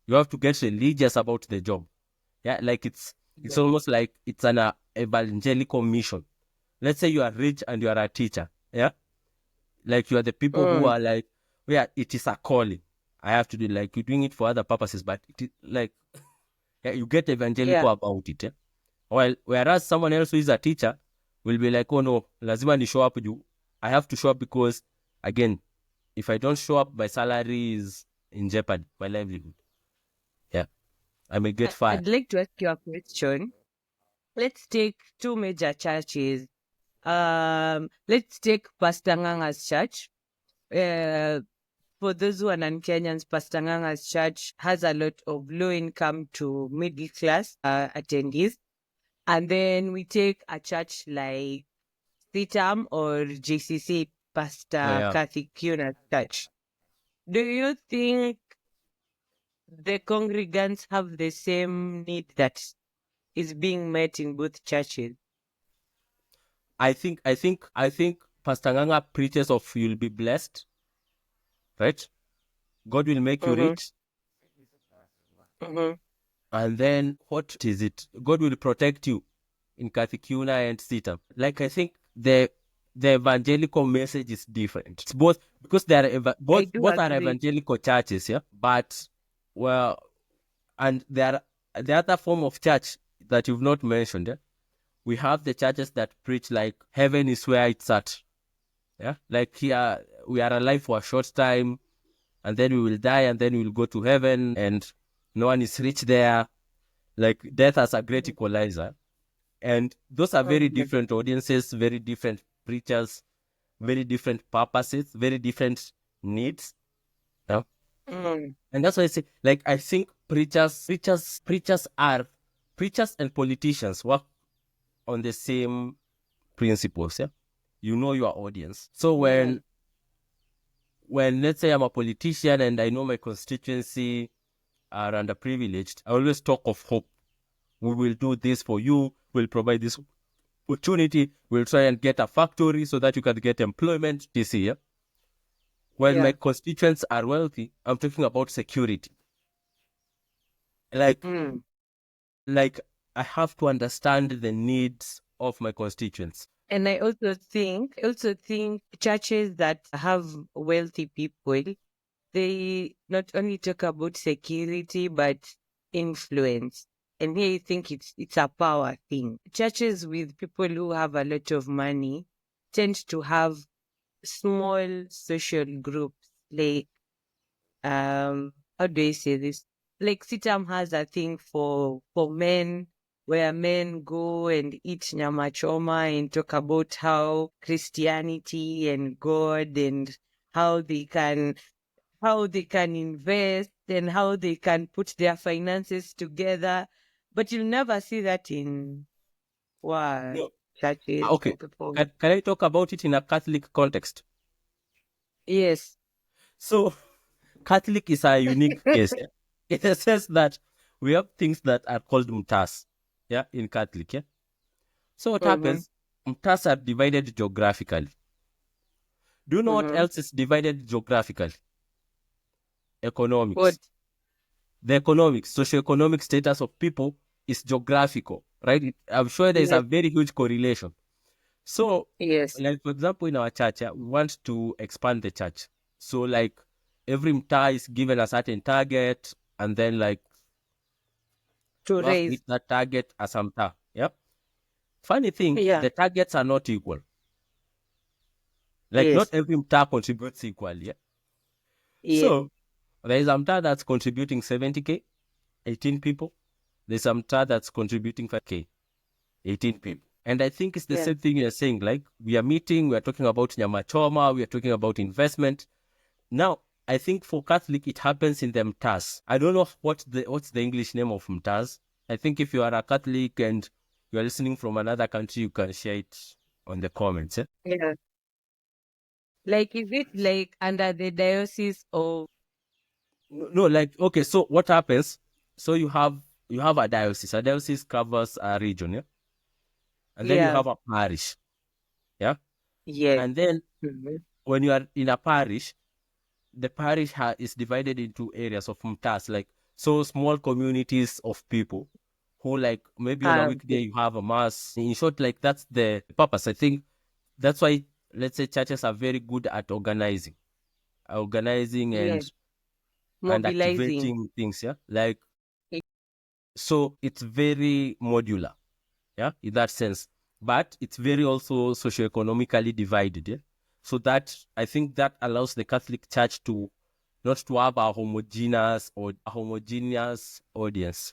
You have to get religious about the job. Yeah, like it's almost like it's an evangelical mission. Let's say you are rich and you are a teacher. Yeah, like you are the people who Mm, are like, yeah, it is a calling. I have to do, like, you're doing it for other purposes, but it is like, yeah, you get yeah. evangelical about it. While whereas someone else who is a teacher will be like, oh no, lazima ni show up. I have to show up because, again, if I don't show up, my salary is in jeopardy, my livelihood. Yeah, I may get fired. I'd like to ask you a question. Let's take two major churches. Let's take Pastor Nganga's church. Uh, for those who are non-Kenyans, Pastor Nganga's church has a lot of low-income to middle-class attendees. And then we take a church like CITAM or GCC, Oh Pastor yeah. Kathy Kuna's church. Do you think the congregants have the same need that is being met in both churches? I think Pastor Nganga preaches of you'll be blessed, right? God will make you Mm-hmm. rich. Mm-hmm. And then what is it? God will protect you in Kathikuna and Sitam. Like I think the evangelical message is different. It's both because they are I both do both are agree. evangelical churches, yeah. But well, and there are the other form of church that you've not mentioned. Yeah? We have the churches that preach like heaven is where it's at. Yeah, like here we are alive for a short time, and then we will die, and then we will go to heaven, and no one is rich there. Like death as a great equalizer. And those are very Mm-hmm. different audiences, very different preachers, very different purposes, very different needs. Yeah? Mm. And that's why I say, like, I think preachers and politicians work on the same principles. Yeah, you know your audience. So Mm. when let's say I'm a politician and I know my constituency are underprivileged, I always talk of hope. We will do this for you. We'll provide this opportunity. We'll try and get a factory so that you can get employment this year. When my Yeah. constituents are wealthy, I'm talking about security. Like, Mm. like I have to understand the needs of my constituents. And I also think churches that have wealthy people, they not only talk about security but influence. And here I think it's a power thing. Churches with people who have a lot of money tend to have small social groups, like how do I say this? Like Sitam has a thing for men where men go and eat nyama choma and talk about how Christianity and God and how they can how they can invest and how they can put their finances together. But you'll never see that in what No. churches Okay. or people. Can I talk about it in a Catholic context? Yes. So, Catholic is a unique case. Yeah? In the sense that we have things that are called mtas, yeah, in Catholic. Yeah. So what Mm-hmm. happens? Mtas are divided geographically. Do you know what Mm-hmm. else is divided geographically? What? Economics. The economics, socioeconomic status of people is geographical, right? I'm sure there is a Yes. very huge correlation. So, Yes. like for example, in our church, we want to expand the church. So, like every mtaa is given a certain target, and then like To you have to raise. hit that target as a mtaa. Yep. Funny thing, Yeah. the targets are not equal. Like not Yes. every mtaa contributes equally. Yeah? Yes. So there is a mtaa that's contributing 70K, 18 people. There's a mtaa that's contributing 5K, 18 people. And I think it's the Yeah. same thing you're saying. Like we are meeting, we are talking about nyama choma, we are talking about investment. Now, I think for Catholic, it happens in the mtas. I don't know what's the English name of mtas. I think if you are a Catholic and you are listening from another country, you can share it on the comments. Eh? Yeah. Like, is it like under the diocese of? No, like okay. So what happens? So you have a diocese. A diocese covers a region, yeah, and then you Yeah. have a parish, yeah, Yes. and then Mm-hmm. when you are in a parish, the parish is divided into areas of mtas, like so small communities of people who like maybe on a weekday Harvey. you have a mass. In short, like that's the purpose. I think that's why let's say churches are very good at organizing Yes. and Mobilizing. activating things. Yeah, like so it's very modular. Yeah, in that sense, but it's very also socioeconomically divided. Yeah? So that I think that allows the Catholic Church to not to have a homogeneous audience.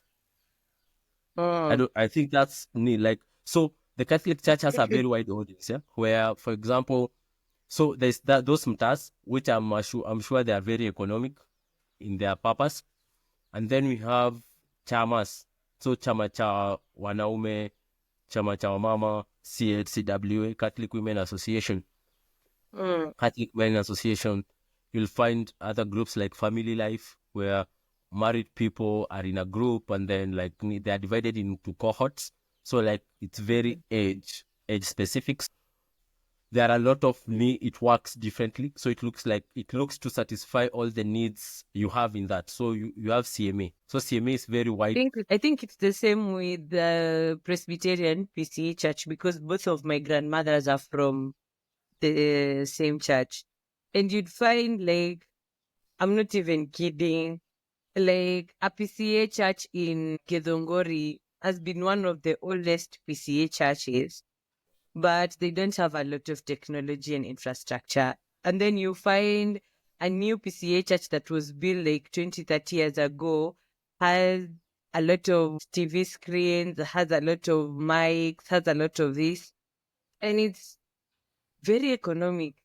Mm. I think that's neat. Like so, the Catholic Church has a very wide audience. Yeah, where for example, so there's those mtas which I'm sure they are very economic in their purpose, and then we have chamas. So chama cha wanaume, chama cha wamama, CHCWA, Catholic Women Association, Mm. Catholic Men Association. You'll find other groups like Family Life, where married people are in a group, and then like they are divided into cohorts. So like it's very age specific. There are a lot of it works differently. So it looks to satisfy all the needs you have in that. So you have CMA. So CMA is very wide. I think it's the same with the Presbyterian PCA church, because both of my grandmothers are from the same church. And you'd find, like, I'm not even kidding, like a PCA church in Gedongori has been one of the oldest PCA churches, but they don't have a lot of technology and infrastructure. And then you find a new PCA church that was built like 20, 30 years ago, has a lot of TV screens, has a lot of mics, has a lot of this. And it's very economic.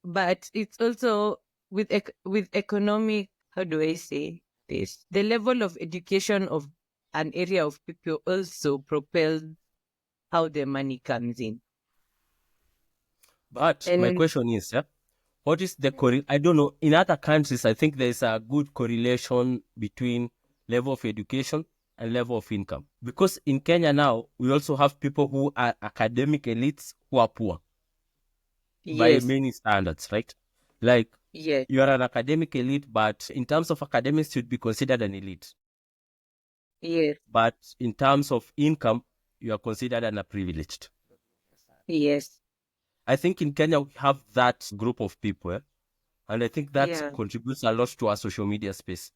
But it's also with economic, how do I say this? The level of education of an area of people also propels how the money comes in. But my And question is, yeah, what is the I don't know. In other countries, I think there's a good correlation between level of education and level of income. Because in Kenya now, we also have people who are academic elites who are poor by yes, many standards, right? Like yes, you are an academic elite, but in terms of academics, you'd be considered an elite. yes, But in terms of income, you are considered an privileged. yes, I think in Kenya, we have that group of people, and I think that yeah. contributes a lot to our social media space.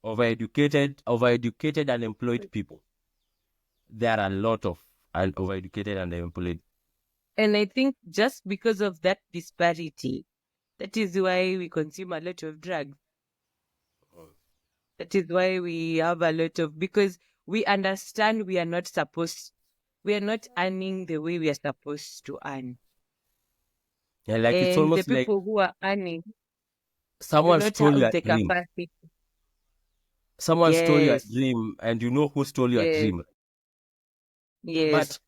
Overeducated and employed people. There are a lot of overeducated and unemployed. And I think just because of that disparity, that is why we consume a lot of drugs. That is why we have a lot of, because we understand we are not earning the way we are supposed to earn. Yeah, like it's And the almost like people who are earning do someone not stole have your the dream. capacity. Someone stole your Yes, dream, and you know who stole your yes, dream. yes. But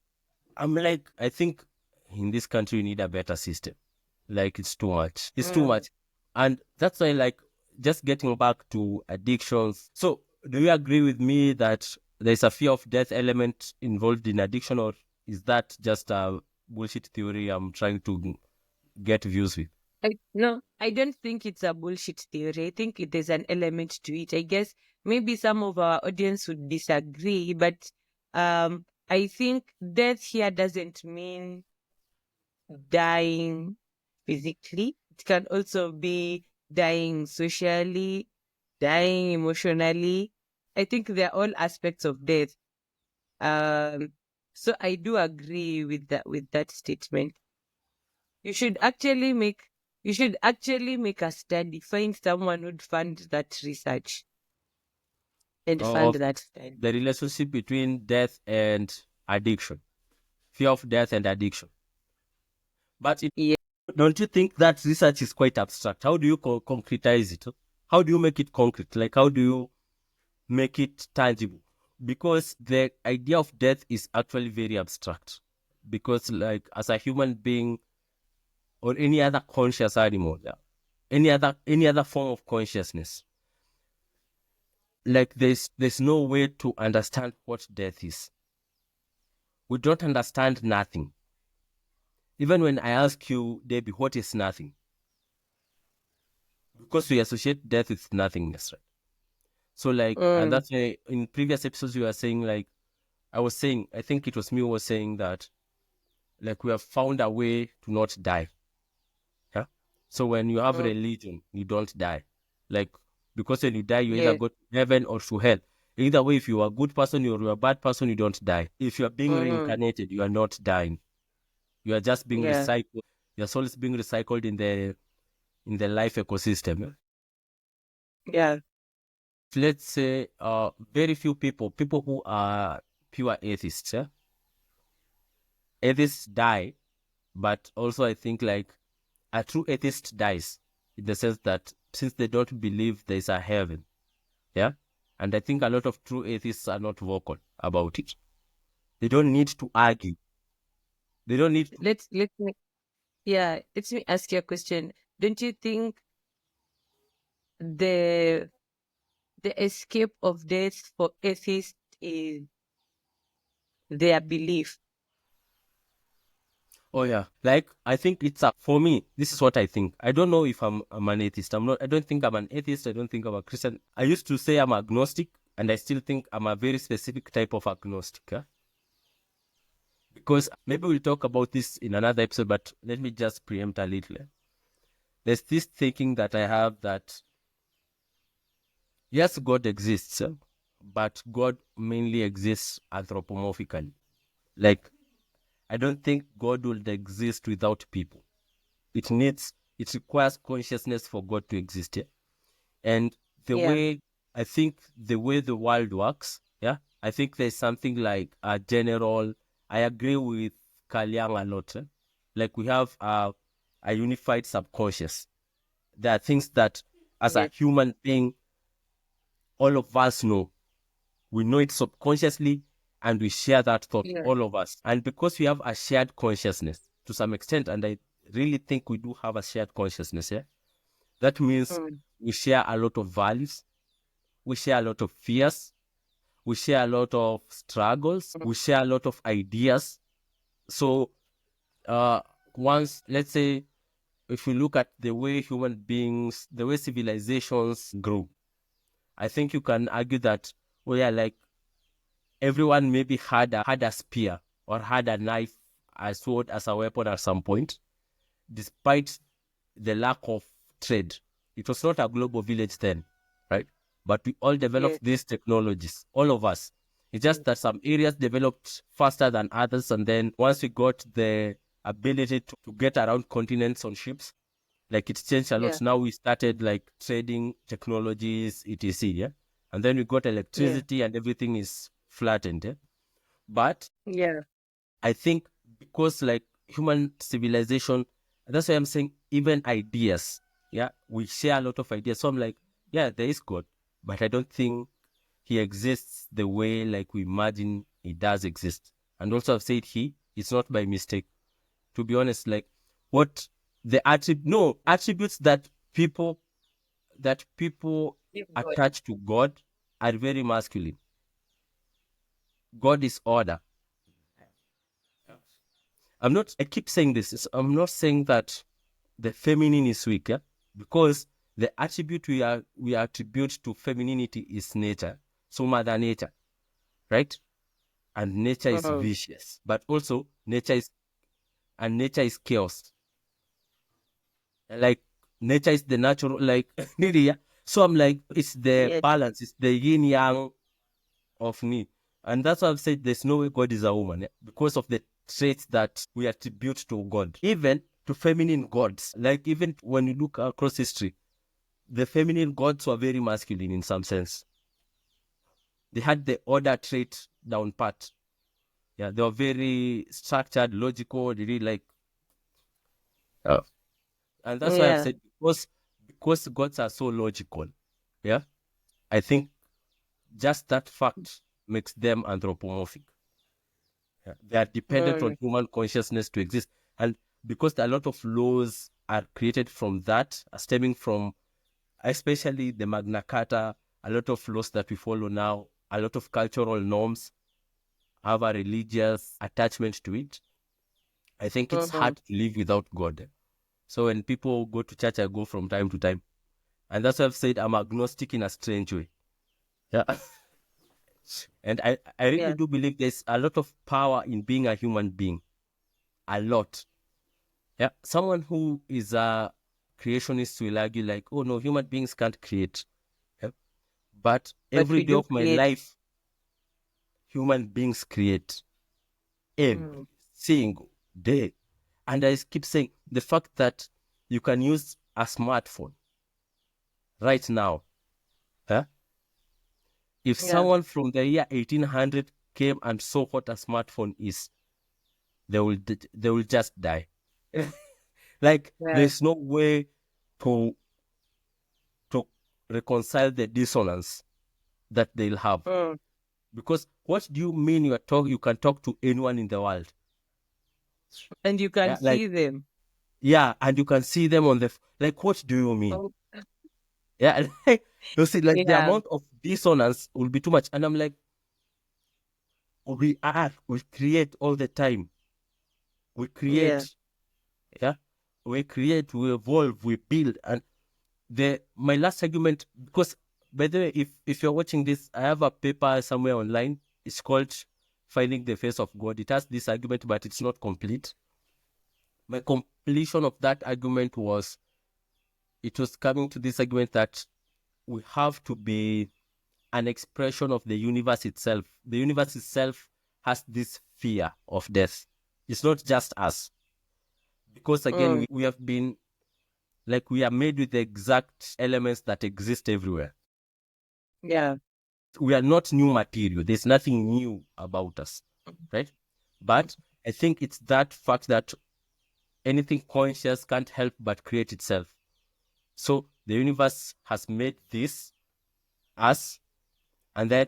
I'm like, I think in this country, we need a better system. Like, it's too much. It's too Mm. much. And that's why, like, just getting back to addictions. So, do you agree with me that there's a fear of death element involved in addiction, or is that just a bullshit theory I'm trying to get views with? No, I don't think it's a bullshit theory. I think it is an element to it. I guess maybe some of our audience would disagree, but I think death here doesn't mean dying physically. It can also be dying socially, dying emotionally. I think they're all aspects of death. Um, so I do agree with that statement. You should actually make you should actually make a study, find someone who'd fund that research and fund Of that study. the relationship between death and addiction, fear of death and addiction. But Yeah. don't you think that research is quite abstract? How do you concretize it? How do you make it concrete? Like, how do you make it tangible? Because the idea of death is actually very abstract. Because, like, as a human being or any other conscious animal, yeah, any other form of consciousness, like there's no way to understand what death is. We don't understand nothing. Even when I ask you, Debbie, what is nothing? Because we associate death with nothingness, right? So like, and Mm, that's why in previous episodes you were saying, like, I was saying, I think it was me who was saying that, like, we have found a way to not die. Yeah. So when you have mm, religion, you don't die. Like, because when you die, you either yes. go to heaven or to hell. Either way, if you are a good person or you are a bad person, you don't die. If you are being Mm, reincarnated, you are not dying. You are just being yeah. recycled. Your soul is being recycled in the life ecosystem. Yeah. Let's say very few people who are pure atheists, yeah? Atheists die, but also I think like a true atheist dies in the sense that since they don't believe there's a heaven, yeah, and I think a lot of true atheists are not vocal about it. They don't need to argue. They don't need to. Let me, yeah, let me ask you a question. Don't you think the the escape of death for atheists is their belief. Oh yeah, like I think it's for me. This is what I think. I don't know if I'm an atheist. I'm not. I don't think I'm an atheist. I don't think I'm a Christian. I used to say I'm agnostic, and I still think I'm a very specific type of agnostic. Because maybe we'll talk about this in another episode. But let me just preempt a little. There's this thinking that I have that yes, God exists, but God mainly exists anthropomorphically. Like I don't think God would exist without people. It requires consciousness for God to exist. Yeah? And the Yeah. way I think the way the world works, yeah, I think there's something like a general. I agree with Kalyang a lot. Like we have a unified subconscious. There are things that, as a Yes. human being, all of us know. We know it subconsciously, and we share that thought, Yeah. all of us. And because we have a shared consciousness to some extent, and I really think we do have a shared consciousness, yeah, that means Mm. we share a lot of values, we share a lot of fears, we share a lot of struggles, Mm. we share a lot of ideas. So, uh, once, let's say, if we look at the way human beings, the way civilizations grew, I think you can argue that, well, yeah, like everyone maybe had a spear or had a knife, a sword as a weapon at some point, despite the lack of trade. It was not a global village then, right? But we all developed Yes. these technologies, all of us. It's just Mm. that some areas developed faster than others. And then once we got the ability to get around continents on ships, like it changed a Yeah. lot. Now we started like trading technologies, etc. Yeah. And then we got Yeah. electricity and everything is flattened. Yeah? But Yeah. I think because like human civilization, that's why I'm saying even ideas, yeah, we share a lot of ideas. So I'm like, yeah, there is God, but I don't think he exists the way like we imagine he does exist. And also I've said it's not by mistake. To be honest, like what the attributes that people Give God. attach to God are very masculine. God is order. I keep saying this. I'm not saying that the feminine is weak, yeah? Because the attribute we attribute to femininity is nature. So mother nature, right? And nature is Mm. vicious. But also nature is chaos. Like nature is the natural, like really, yeah. So I'm like, it's the Yes. balance, it's the yin yang of me. And that's why I've said there's no way God is a woman, yeah? Because of the traits that we attribute to God. Even to feminine gods. Like even when you look across history, the feminine gods were very masculine in some sense. They had the order trait down pat. Yeah, they were very structured, logical. They really like, uh, and that's why I've Yeah. said because gods are so logical. Yeah, I think just that fact makes them anthropomorphic. Yeah. They are dependent on Mm. human consciousness to exist, and because a lot of laws are created from that, stemming from especially the Magna Carta, a lot of laws that we follow now, a lot of cultural norms have a religious attachment to it. I think it's Mm. hard to live without God. So when people go to church, I go from time to time. And that's why I've said I'm agnostic in a strange way. Yeah. And I really Yeah. do believe there's a lot of power in being a human being. A lot. Yeah. Someone who is a creationist will argue like, oh no, human beings can't create. Yeah. But But every we day do of my create. life, human beings create every Mm. single day. And I keep saying the fact that you can use a smartphone right now. Huh? If Yeah. someone from the year 1800 came and saw what a smartphone is, they will just die. Like Yeah. there's no way to to reconcile the dissonance that they'll have. Mm. Because what do you mean you can talk to anyone in the world? And you can Yeah, like see them. yeah, and you can see them on like what do you mean? Oh, Yeah. You see, like the Yeah. amount of dissonance will be too much. And I'm like, we create all the time. We Yeah. create, yeah, we create, we evolve, we build. And my last argument, because by the way, if you're watching this, I have a paper somewhere online. It's called Finding the Face of God. It has this argument, but it's not complete. My completion of that argument was, it was coming to this argument that we have to be an expression of the universe itself. The universe itself has this fear of death. It's not just us. Because again, Mm. we have been, like, we are made with the exact elements that exist everywhere. Yeah. We are not new material. There's nothing new about us, right? But I think it's that fact that anything conscious can't help but create itself. So the universe has made this us, and then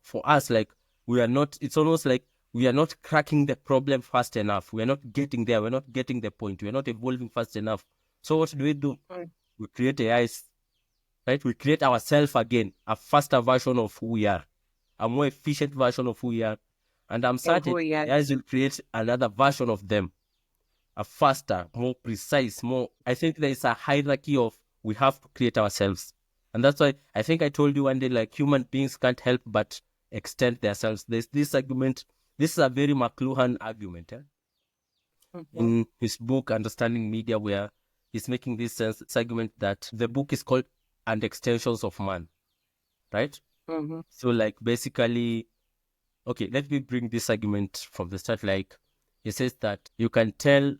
for us, like, we are not, it's almost like we are not cracking the problem fast enough. We are not getting there. We're not getting the point. We're not evolving fast enough. So what do? Mm. We create AIs, right? We create ourselves again, a faster version of who we are, a more efficient version of who we are. And I'm Of certain who you are. AIs will create another version of them, a faster, more precise, more. I think there is a hierarchy of we have to create ourselves. And that's why I think I told you one day, like, human beings can't help but extend themselves. There's this argument. This is a very McLuhan argument, Mm-hmm. in his book, Understanding Media, where he's making this argument that the book is called And Extensions of Man, right? Mm-hmm. So, like, basically, okay, let me bring this argument from the start. Like, he says that you can tell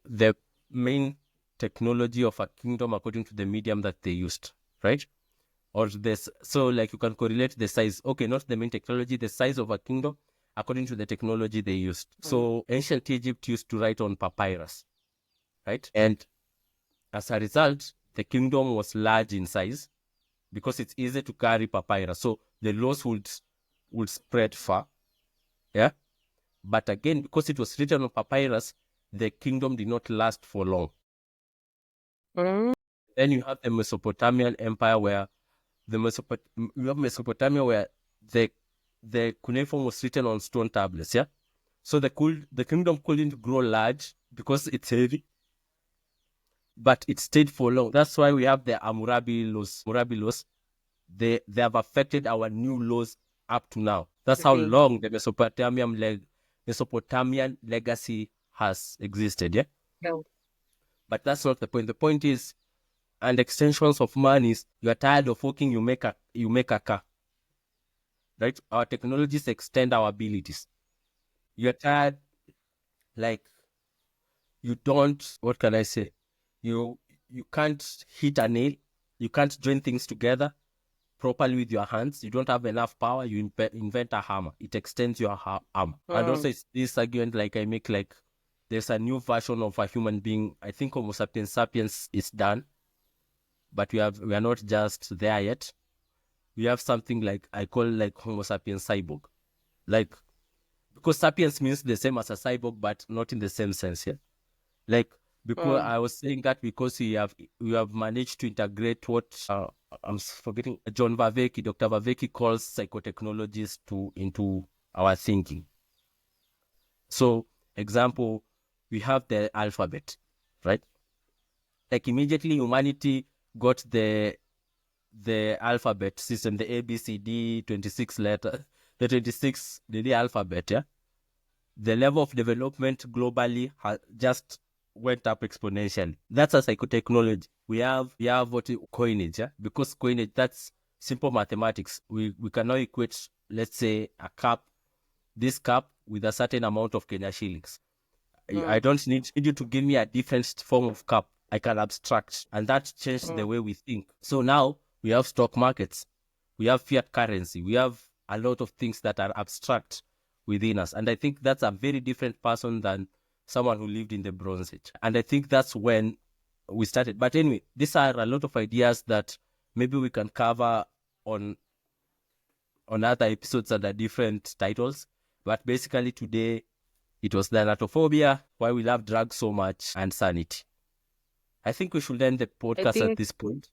the main technology of a kingdom according to the medium that they used, right? Or this, so like you can correlate the size, okay, not the main technology, the size of a kingdom according to the technology they used. So ancient Egypt used to write on papyrus, right? And as a result, the kingdom was large in size because it's easy to carry papyrus. So the laws would spread far, yeah. But again, because it was written on papyrus, the kingdom did not last for long. Mm. Then you have the Mesopotamian Empire, where you have Mesopotamia, where the cuneiform was written on stone tablets, yeah. So the kingdom couldn't grow large because it's heavy, but it stayed for long. That's why we have the Hammurabi laws. Hammurabi laws, they have affected our new laws up to now. That's how Today. long the Mesopotamian legacy has existed, yeah. No. But that's not the point. The point is, and extensions of man is, you are tired of working, you make a car, right? Our technologies extend our abilities. You're tired, like, you don't, what can I say? You can't hit a nail, you can't join things together properly with your hands. You don't have enough power. You invent a hammer. It extends your arm. And Mm. also, it's this argument, like, I make, like, there's a new version of a human being. I think Homo sapiens is done, but we are not just there yet. We have something like I call, like, Homo sapiens cyborg, like, because sapiens means the same as a cyborg, but not in the same sense. Yeah, like, because Mm. I was saying that because we have managed to integrate what I'm forgetting, Dr. Vaveki calls psychotechnologies into our thinking. So, example, we have the alphabet, right? Like, immediately humanity got the alphabet system, the ABCD 26 letter, the 26, the alphabet, yeah. The level of development globally just went up exponentially. That's a psychotechnology. We have what coinage, yeah, because coinage, that's simple mathematics. We can now equate, let's say, a cup, this cup with a certain amount of Kenya shillings. I Mm. don't need you to give me a different form of cup. I can abstract, and that changed the Mm. way we think. So now we have stock markets, we have fiat currency, we have a lot of things that are abstract within us. And I think that's a very different person than someone who lived in the Bronze Age. And I think that's when we started. But anyway, these are a lot of ideas that maybe we can cover on other episodes under different titles. But basically today, it was Thanatophobia, why we love drugs so much, and Sanity. I think we should end the I podcast at think this point.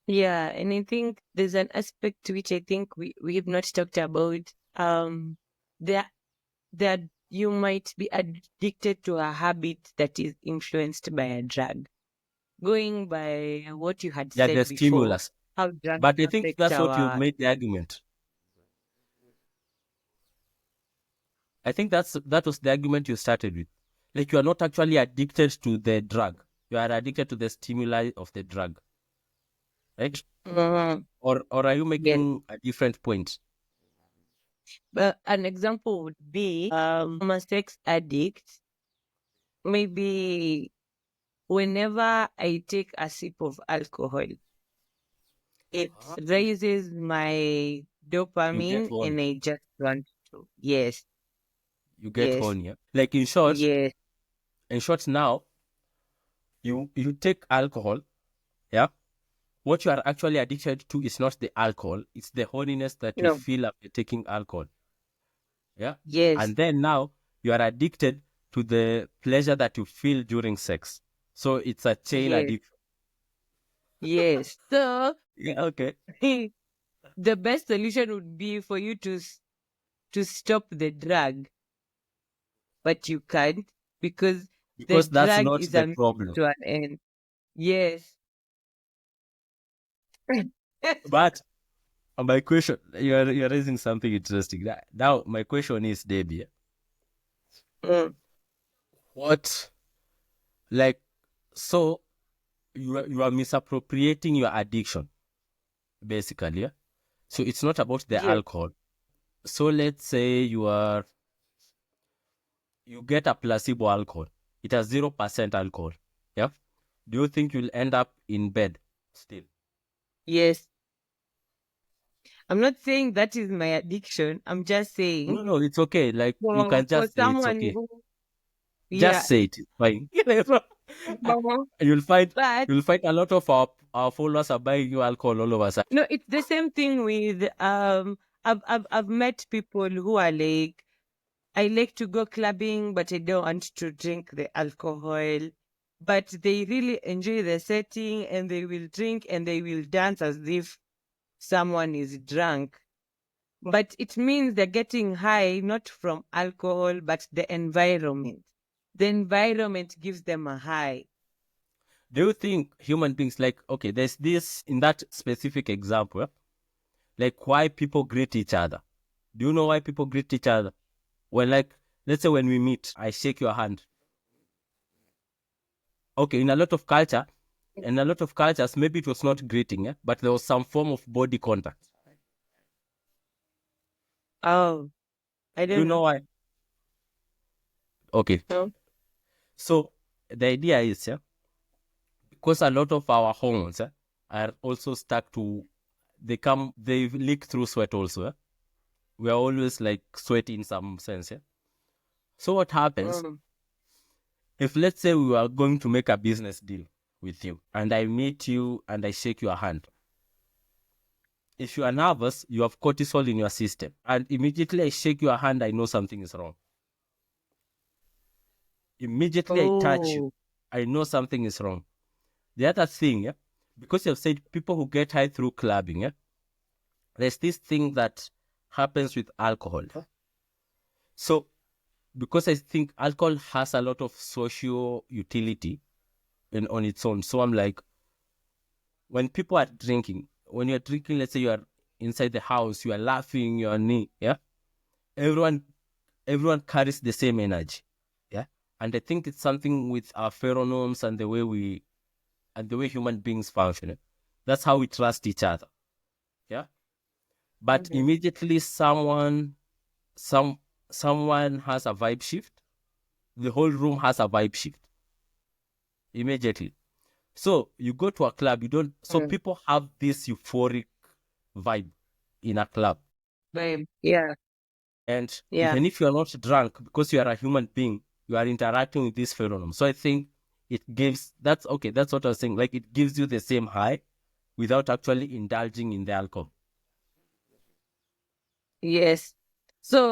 Yeah, and I think there's an aspect which I think we have not talked about. There that you might be addicted to a habit that is influenced by a drug. Going by what you had Yeah, the said before, stimulus. how drugs But I think affect that's what you our made the argument. I think that was the argument you started with. Like you are not actually addicted to the drug. You are addicted to the stimuli of the drug, right? Mhm. Or are you Yes. making a different point? But an example would be I'm a sex addict. Maybe whenever I take a sip of alcohol, it raises my You get dopamine horny. and I just want to. Yes, You get yes, horny. Yeah? Like yes, in short now, you take alcohol, yeah. What you are actually addicted to is not the alcohol, it's the horniness that you no, feel after taking alcohol. Yeah. yes, And then now you are addicted to the pleasure that you feel during sex. So it's a chain yes, addiction. yes. So Yeah, okay. the best solution would be for you to stop the drug, but you can't because the Because that's drug not is the a means problem. to an end. Yes. But my question, you're raising something interesting. Now my question is, Debbie, Mm, what like so you are misappropriating your addiction, basically, yeah? So it's not about the yes, alcohol. So let's say you get a placebo alcohol. It has 0% alcohol. Yeah. Do you think you'll end up in bed still? yes. I'm not saying that is my addiction. I'm just saying No, no, it's okay. Like you can for just say it's someone okay. who, Just yeah, say it. It's fine. And uh-huh. you'll find But you'll find a lot of our followers are buying you alcohol all of a sudden. no, it's the same thing with I've met people who are like, I like to go clubbing, but I don't want to drink the alcohol. But they really enjoy the setting and they will drink and they will dance as if someone is drunk. But it means they're getting high not from alcohol, but the environment. The environment gives them a high. Do you think human beings like okay, there's this in that specific example, like why people greet each other? Do you know why people greet each other? Well, like let's say when we meet, I shake your hand. Okay, in a lot of cultures, maybe it was not greeting, but there was some form of body contact. Oh, I Do you don't know know. why? Okay, No? so the idea is, because a lot of our hormones are also stuck to, they leak through sweat also. We are always like sweaty in some sense. So what happens Mm. if, let's say, we are going to make a business deal with you, and I meet you and I shake your hand. If you are nervous, you have cortisol in your system. And immediately I shake your hand, I know something is wrong. Immediately I touch you, Oh, I know something is wrong. The other thing, because you have said people who get high through clubbing, there's this thing that happens with alcohol. So, because I think alcohol has a lot of socio utility on its own. So I'm like, when people are drinking, when you're drinking, let's say you are inside the house, you are laughing, you're neat, yeah? Everyone everyone carries the same energy. Yeah. And I think it's something with our pheromones and the way human beings function. That's how we trust each other. Yeah. But mhm. immediately someone has a vibe shift, the whole room has a vibe shift immediately. So you go to a club, you don't so Mm. people have this euphoric vibe in a club. Babe. Yeah, And yeah. even if you are not drunk, because you are a human being, you are interacting with this phenomenon. So I think it gives that's okay. That's what I was saying. Like it gives you the same high without actually indulging in the alcohol. Yes.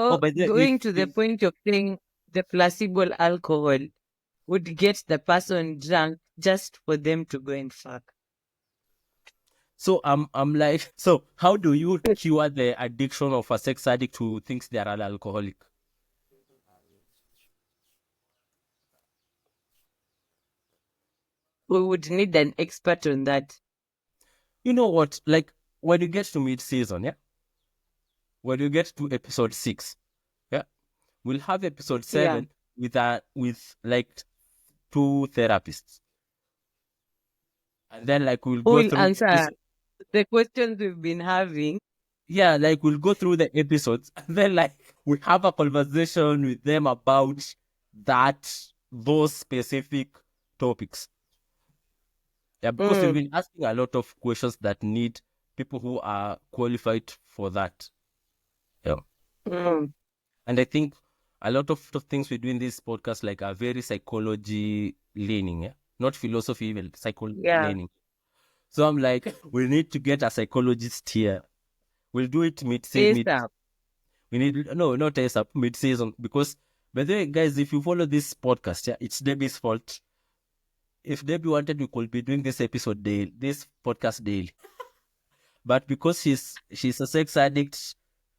Oh, So but then going to the point of saying the placebo alcohol would get the person drunk just for them to go and fuck. So I'm like, so how do you cure the addiction of a sex addict who thinks they are an alcoholic? We would need an expert on that. You know what? Like when you get to mid season, yeah, when you get to episode 6, yeah, we'll have episode Yeah. 7 with like 2 therapists, and then like we'll Who go will through answer the questions we've been having? yeah, like we'll go through the episodes, and then like we have a conversation with them about those specific topics. Yeah, because we've Mm, been asking a lot of questions that need people who are qualified for that. Yeah. mm, And I think a lot of things we do in this podcast like are very psychology leaning, yeah? Not philosophy, even psychology yeah. leaning. So I'm like, we need to get a psychologist here. We'll do it mid. ASAP. We need no, not ASAP, mid season. Because by the way, guys, if you follow this podcast, yeah, it's Debbie's fault. If Debbie wanted, we could be doing this episode daily, this podcast daily. But because she's a sex addict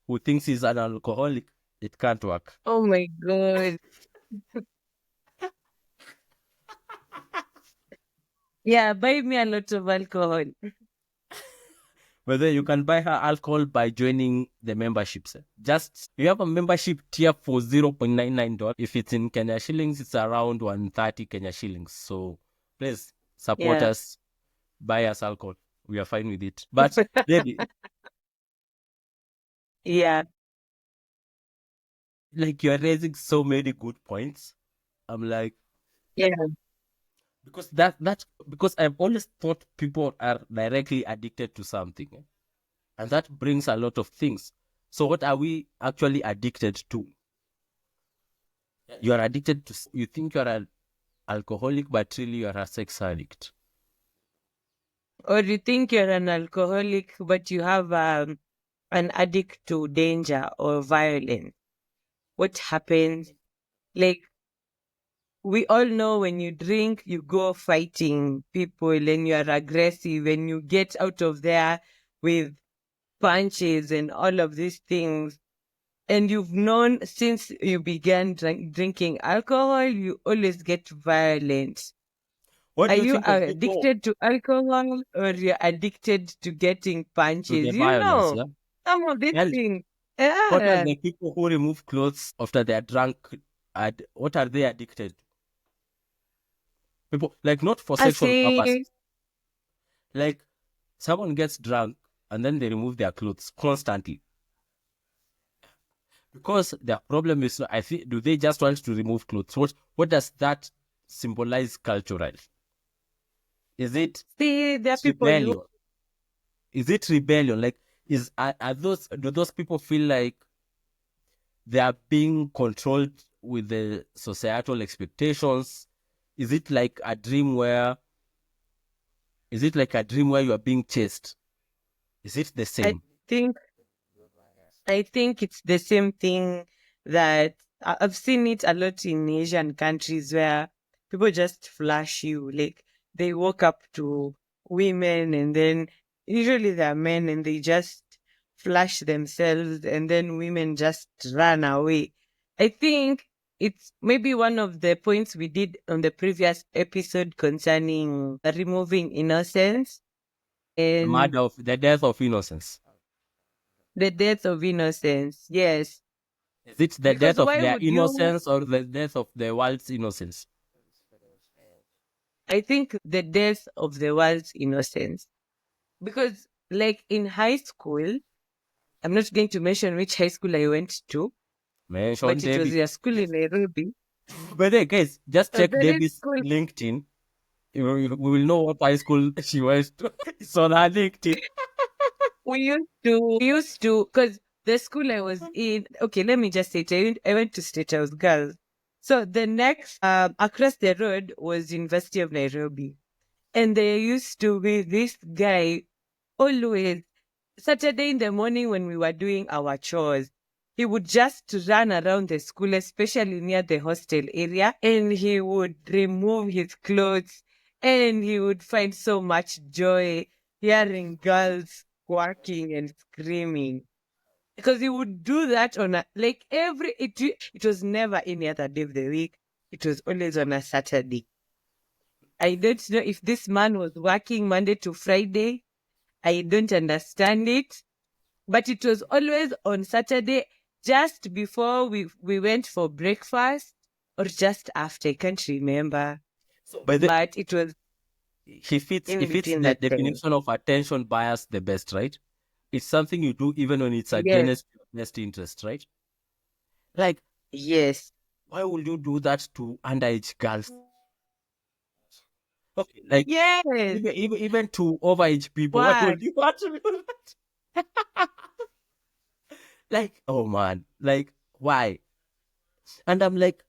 who thinks he's an alcoholic, it can't work. Oh my God. Yeah, buy me a lot of alcohol. But then you can buy her alcohol by joining the memberships. Just you have a membership tier for $0.99. If it's in Kenya shillings, it's around 130 Kenya shillings. So please support Yeah. us, buy us alcohol. We are fine with it. But baby, Yeah. like you're raising so many good points. I'm like, Yeah. because that because I've always thought people are directly addicted to something. And that brings a lot of things. So what are we actually addicted to? You are addicted to, you think you're an alcoholic, but really you're a sex addict. Or you think you're an alcoholic, but you have an addict to danger or violence. What happens? Like, we all know when you drink, you go fighting people and you're aggressive and you get out of there with punches and all of these things. And you've known since you began drinking alcohol, you always get violent. What Are do you you think of people addicted to alcohol or you're addicted to getting to the punches? You violence? know, Yeah. some of these And things. what are Yeah. the people who remove clothes after they're drunk? What are they addicted? People like not for I sexual purpose. say, Like someone gets drunk and then they remove their clothes constantly because their problem is. I think do they just want to remove clothes? What does that symbolize culturally? Is it see, there are people who rebellion? Is it rebellion? Like, are those do those people feel like they are being controlled with the societal expectations? Is it like a dream where you are being chased? Is it the I same? think I think it's the same thing that I've seen it a lot in Asian countries where people just flash you. Like they walk up to women and then usually they're men and they just flash themselves and then women just run away. I think it's maybe one of the points we did on the previous episode concerning removing innocence and The death of innocence. the death of innocence. Yes. Is it the Because death of why their would you? innocence or the death of the world's innocence? I think the death of the world's innocence. Because, like in high school, I'm not going to mention which high school I went to, Mention but it was Debbie. a school in Nairobi. But hey, guys, just A check very Debbie's school. LinkedIn. We will know what high school she went to. It's on her LinkedIn. Because the school I was in, okay, let me just say it. I went to State House Girls. So the next, across the road was University of Nairobi. And there used to be this guy always Saturday in the morning when we were doing our chores, he would just run around the school, especially near the hostel area, and he would remove his clothes and he would find so much joy. hearing girls quacking and screaming. Because he would do that on a like it was never any other day of the week. It was always on a Saturday. I don't know if this man was working Monday to Friday. I don't understand it. But it was always on Saturday, just before we went for breakfast or just after. I can't remember. So by the But it was he in fits between the that time. definition of attention bias the best, right? It's something you do even when it's Yes, against your best interest, right? Like, yes, why would you do that to underage girls? Okay, like yes. even to overage people, why Why? would you want to do that? Like, oh man, like why? And I'm like,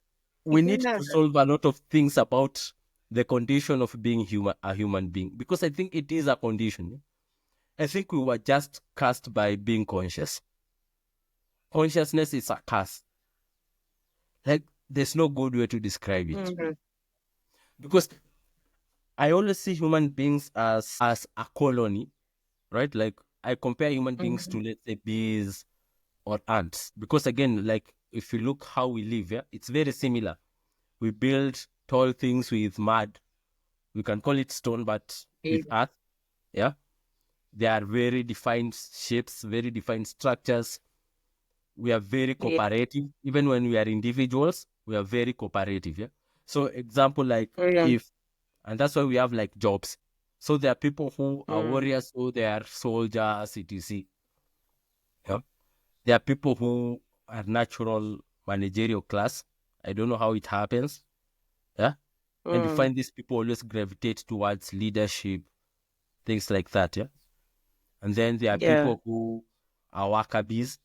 I we need don't know. to solve a lot of things about the condition of being a human being, because I think it is a condition. I think we were just cursed by being conscious. Consciousness is a curse. Like, there's no good way to describe it. Mhm, Because I always see human beings as a colony, right? Like, I compare human beings mhm. to, let's say, bees or ants. Because again, like, if you look how we live, yeah, it's very similar. We build tall things with mud. We can call it stone, but Yeah, with earth, yeah. They are very defined shapes, very defined structures. We are very yeah, cooperative. Even when we are individuals, we are very cooperative. Yeah. So example, like, yeah, if, and that's why we have like jobs. So there are people who are mm, warriors, so they are soldiers, etc. Yeah. There are people who are natural managerial class. I don't know how it happens. Yeah. And you mm, find these people always gravitate towards leadership, things like that. Yeah. And then there are yeah, people who are worker bees.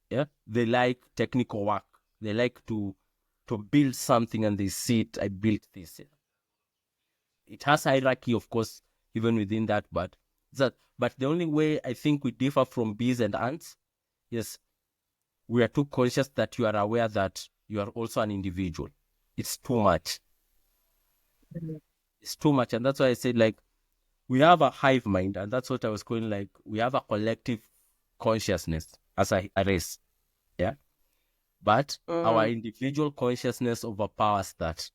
Yeah, they like technical work. They like to build something and they see it. I built this. Yeah. It has hierarchy, of course, even within that. But the only way I think we differ from bees and ants is we are too conscious that you are aware that you are also an individual. It's too much. mm, It's too much, and that's why I said, like, we have a hive mind, and that's what I was calling, like, we have a collective consciousness as a race. Yeah. But our mm, individual consciousness overpowers that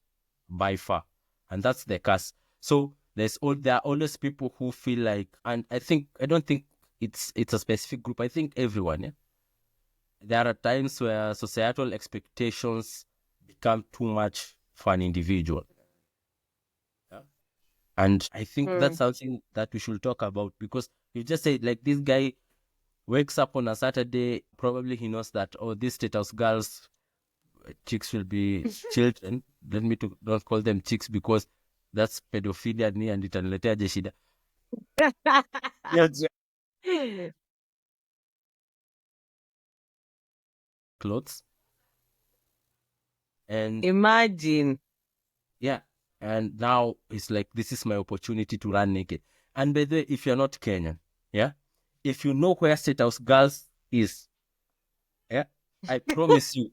by far. And that's the curse. So there are always people who feel like, and I don't think it's a specific group. I think everyone, yeah. There are times where societal expectations become too much for an individual. Yeah. And I think that's mm. something that we should talk about, because you just say, like, this guy wakes up on a Saturday, probably he knows that, oh, these status girls, chicks will be children. Let me to not call them chicks, because that's pedophilia ni and itaniletea je shida. Yes. Clothes. And Imagine. yeah, and now it's like, this is my opportunity to run naked. And by the way, if you're not Kenyan, yeah, if you know where State House Girls is, yeah, I promise you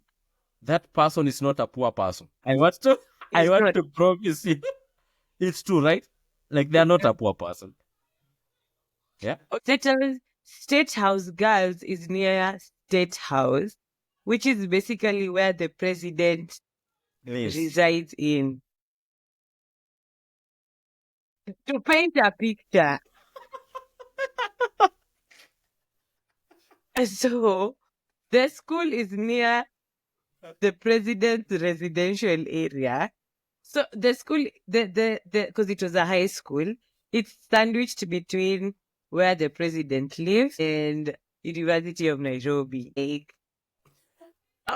that person is not a poor person. I It's want not. to promise you. It's true, right? Like, they're not a poor person. Yeah. State House Girls is near State House, which is basically where the president Yes. resides in. To paint a picture, so the school is near the president's residential area. So the school, the because it was a high school, it's sandwiched between where the president lives and University of Nairobi. Like,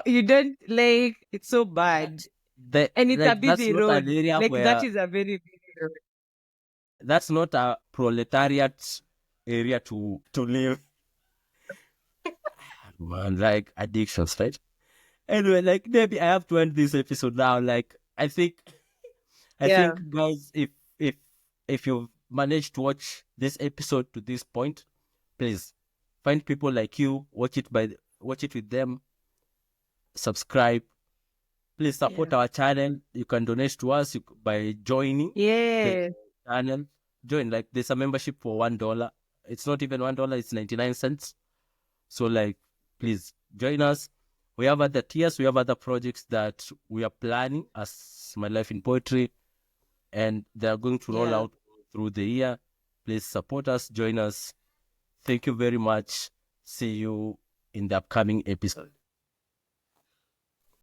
you don't like it's so bad, and it's a That's busy not an road. area Like that where, is a very busy road. that's not a proletariat area to live. Man, like, addictions, right? Anyway, like, maybe I have to end this episode now. Like, I Yeah, think, guys, if if you've managed to watch this episode to this point, please find people like you, watch it with them, subscribe. Please yeah, support our channel. You can donate to us by joining the yeah. channel. join. Like there's a membership for $1. It's not even $1, it's 99 cents. So like, please join us. We have other tiers, we have other projects that we are planning as My Life in Poetry, and they're going to roll out through the year. Please support us, join us. Thank you very much. See you in the upcoming episode.